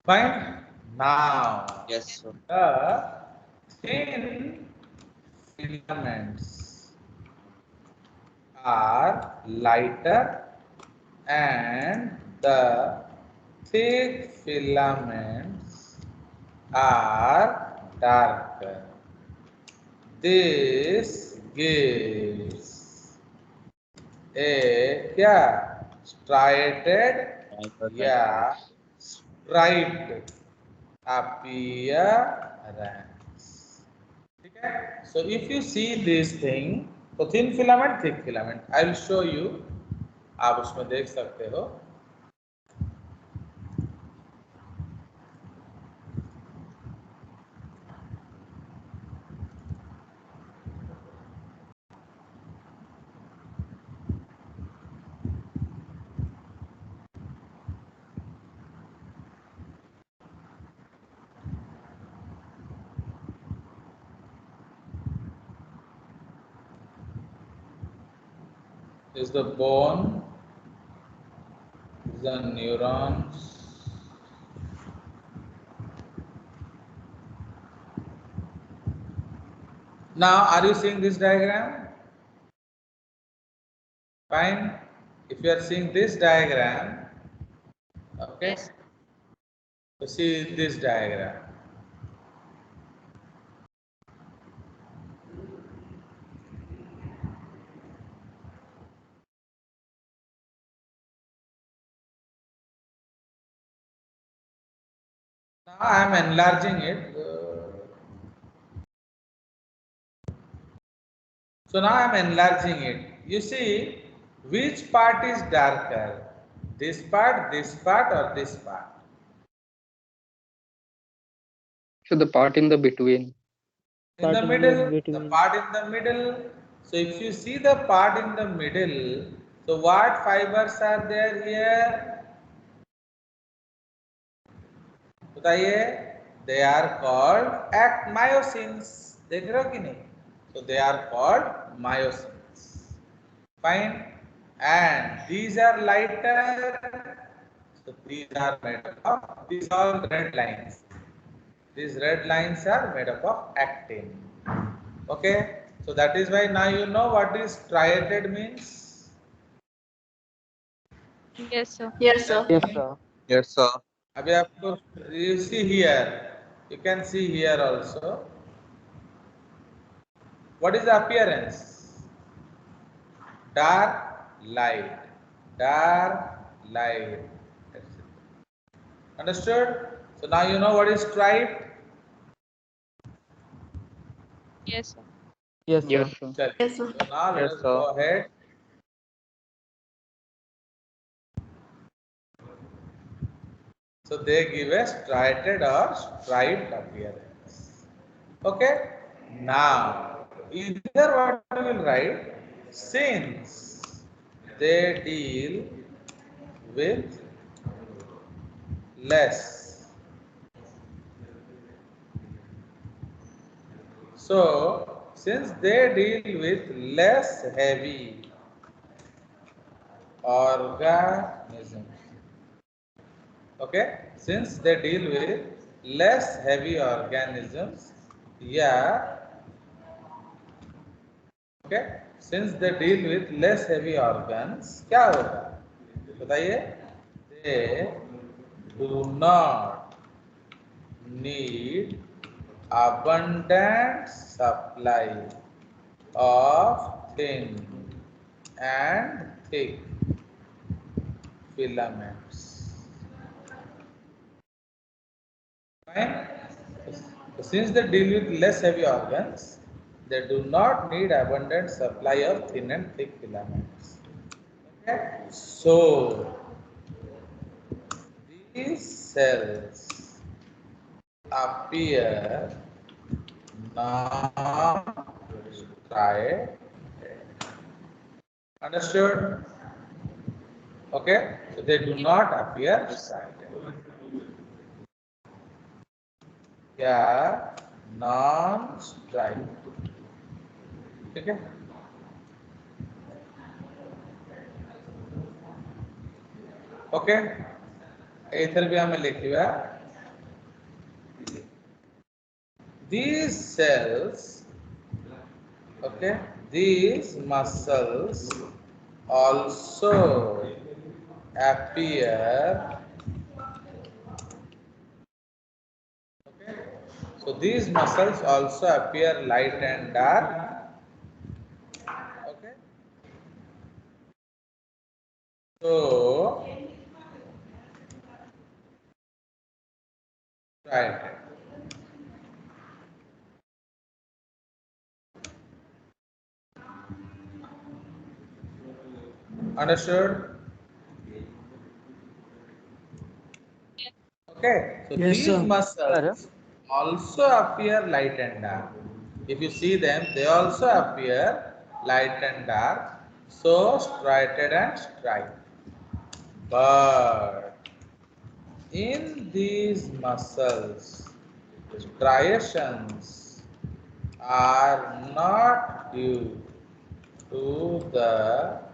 Fine. Now, Yes, sir. the thin filaments are lighter and the thick filaments are darker. This gives a क्या, striated या striped appearance. ठीक है. So if you see this thing, तो thin filament, thick filament, I will show you. आप उसमें देख सकते हो. Is the bone, is the neurons. Now, are you seeing this diagram? Fine. If you are seeing this diagram, okay. Yes. So see this diagram. Now I am enlarging it. So now I am enlarging it. You see, which part is darker? This part, or this part? So the part in the between. In the middle, the part in the middle. So if you see the part in the middle, so what fibers are there here? बताइए. They are called myosins. देख रहे हो कि नहीं? So they are called myosins. Fine. And these are lighter. So these are made up of, these are red lines. These red lines are made up of actin. Okay. So that is why now you know what is striated means. Yes, sir. Yes, sir. Yes, sir. Yes, sir. अभी आपको, you see here, you can see here also. What is the appearance? Dark, light, dark, light. Understood? So now you know what is striped. Yes, sir. Yes, Yes, sir. sir. Yes, sir. So now let Yes, us sir. go ahead. So they give a striated or striped appearance. Okay. Now, either what we will write, since they deal with less. So, since they deal with less heavy organisms, okay, since they deal with less heavy organisms, yeah, okay, since they deal with less heavy organs, क्या होगा बताइए? They do not need abundant supply of thin and thick filaments. Fine. Since they deal with less heavy organs, they do not need abundant supply of thin and thick filaments. Okay. So these cells appear non-striated. Understood? Okay, so they do not appear striated. Yeah, non-striated. Okay. Okay. इधर भी हमें लिखी हुआ these cells, okay, these muscles also appear, okay, so these muscles also appear light and dark, okay, so right. Understood? Okay, so Yes, these sir. muscles also appear light and dark. If you see them, they also appear light and dark, so striated and striped. But in these muscles, striations are not due to the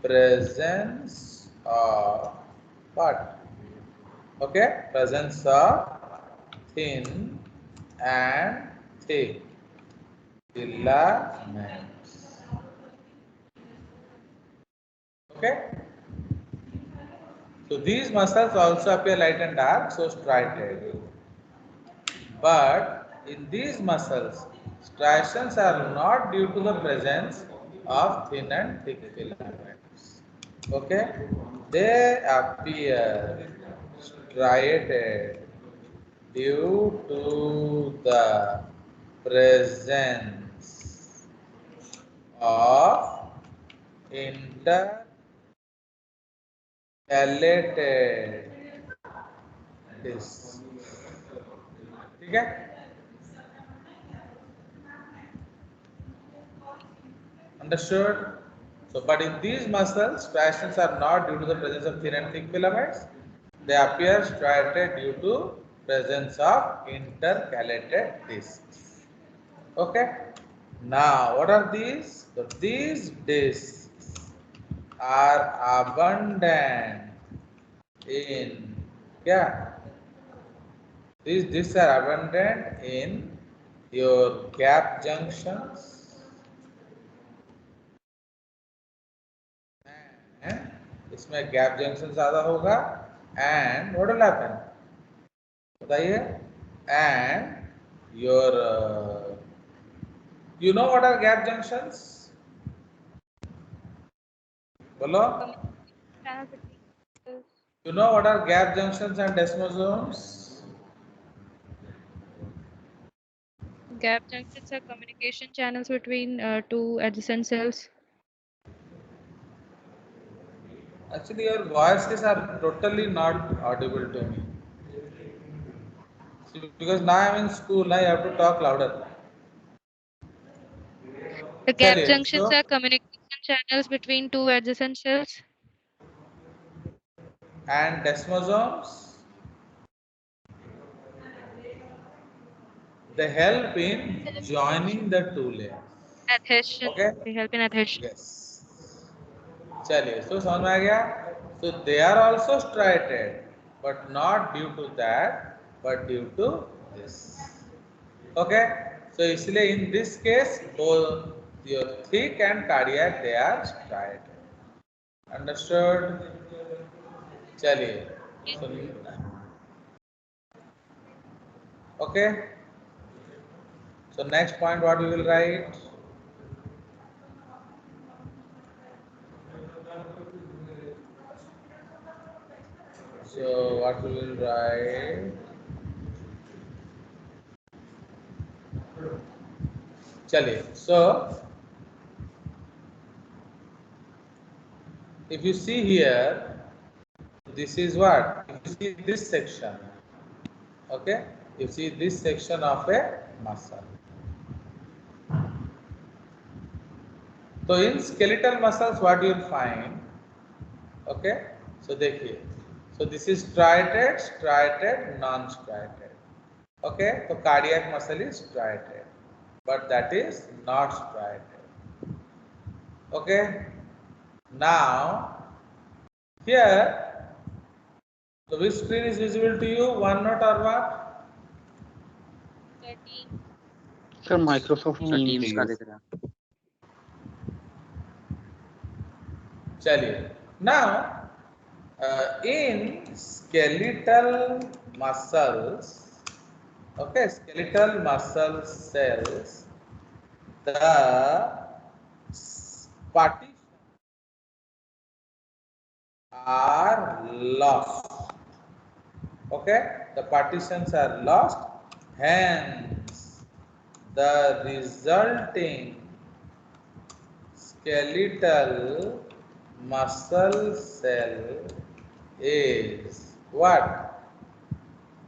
presence of what? Okay, presence of thin and thick filaments. Okay, so these muscles also appear light and dark, so striated. But in these muscles, striations are not due to the presence of thin and thick filaments. Okay, they appear striated due to the presence of intercalated discs. ठीक है? Understood? So, but in these muscles, striations are not due to the presence of thin and thick filaments. They appear striated due to presence of intercalated discs. Okay. Now, what are these? So, these discs are abundant in, yeah, these discs are abundant in your gap junctions and इसमें gap junction ज़्यादा होगा and what will happen? बताइए? And your you know what are gap junctions? बोलो? Channel between cells. You know what are gap junctions and desmosomes? Gap junctions are communication channels between two adjacent cells. Actually, your voices are totally not audible to me. See, because now I am in school, now you have to talk louder. The gap चलिए, junctions so are communication channels between two adjacent cells. And desmosomes, they help in joining the two layers. Adhesion. Okay? They help in adhesion. Yes. चलिए, so समझ में आ गया? So they are also striated, but not due to that, but due to this. Okay? So इसलिए in this case, both your thick and cardiac, they are striated. Understood? चलिए. So, okay? So next point, what we will write? So what we will write? Chaliye. So if you see here, this is what? If you see this section, okay? You see this section of a muscle. So in skeletal muscles, what you will find? Okay? So देखिए. So this is striated, striated, non-striated. Okay? So cardiac muscle is striated, but that is not striated. Okay? Now here, so which screen is visible to you? OneNote or what? Sir, Microsoft Teams का दिख रहा है. चलिए. Now in skeletal muscles, okay, skeletal muscle cells, the partitions are lost. Okay, the partitions are lost, hence the resulting skeletal muscle cell is what?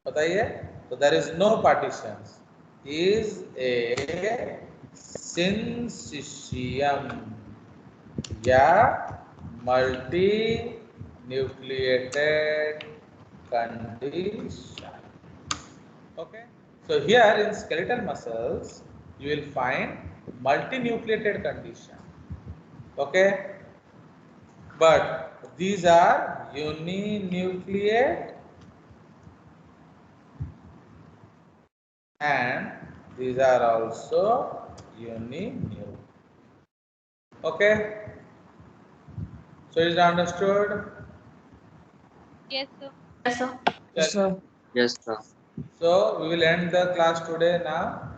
बताइए. So there is no partitions. Is a syncytium या multinucleated condition. Okay. So here in skeletal muscles, you will find multinucleated condition. Okay. But these are uninucleate and these are also uninucleate. Okay. So is it understood? Yes, sir. Yes, sir. Yes, sir. Yes, sir. So we will end the class today now.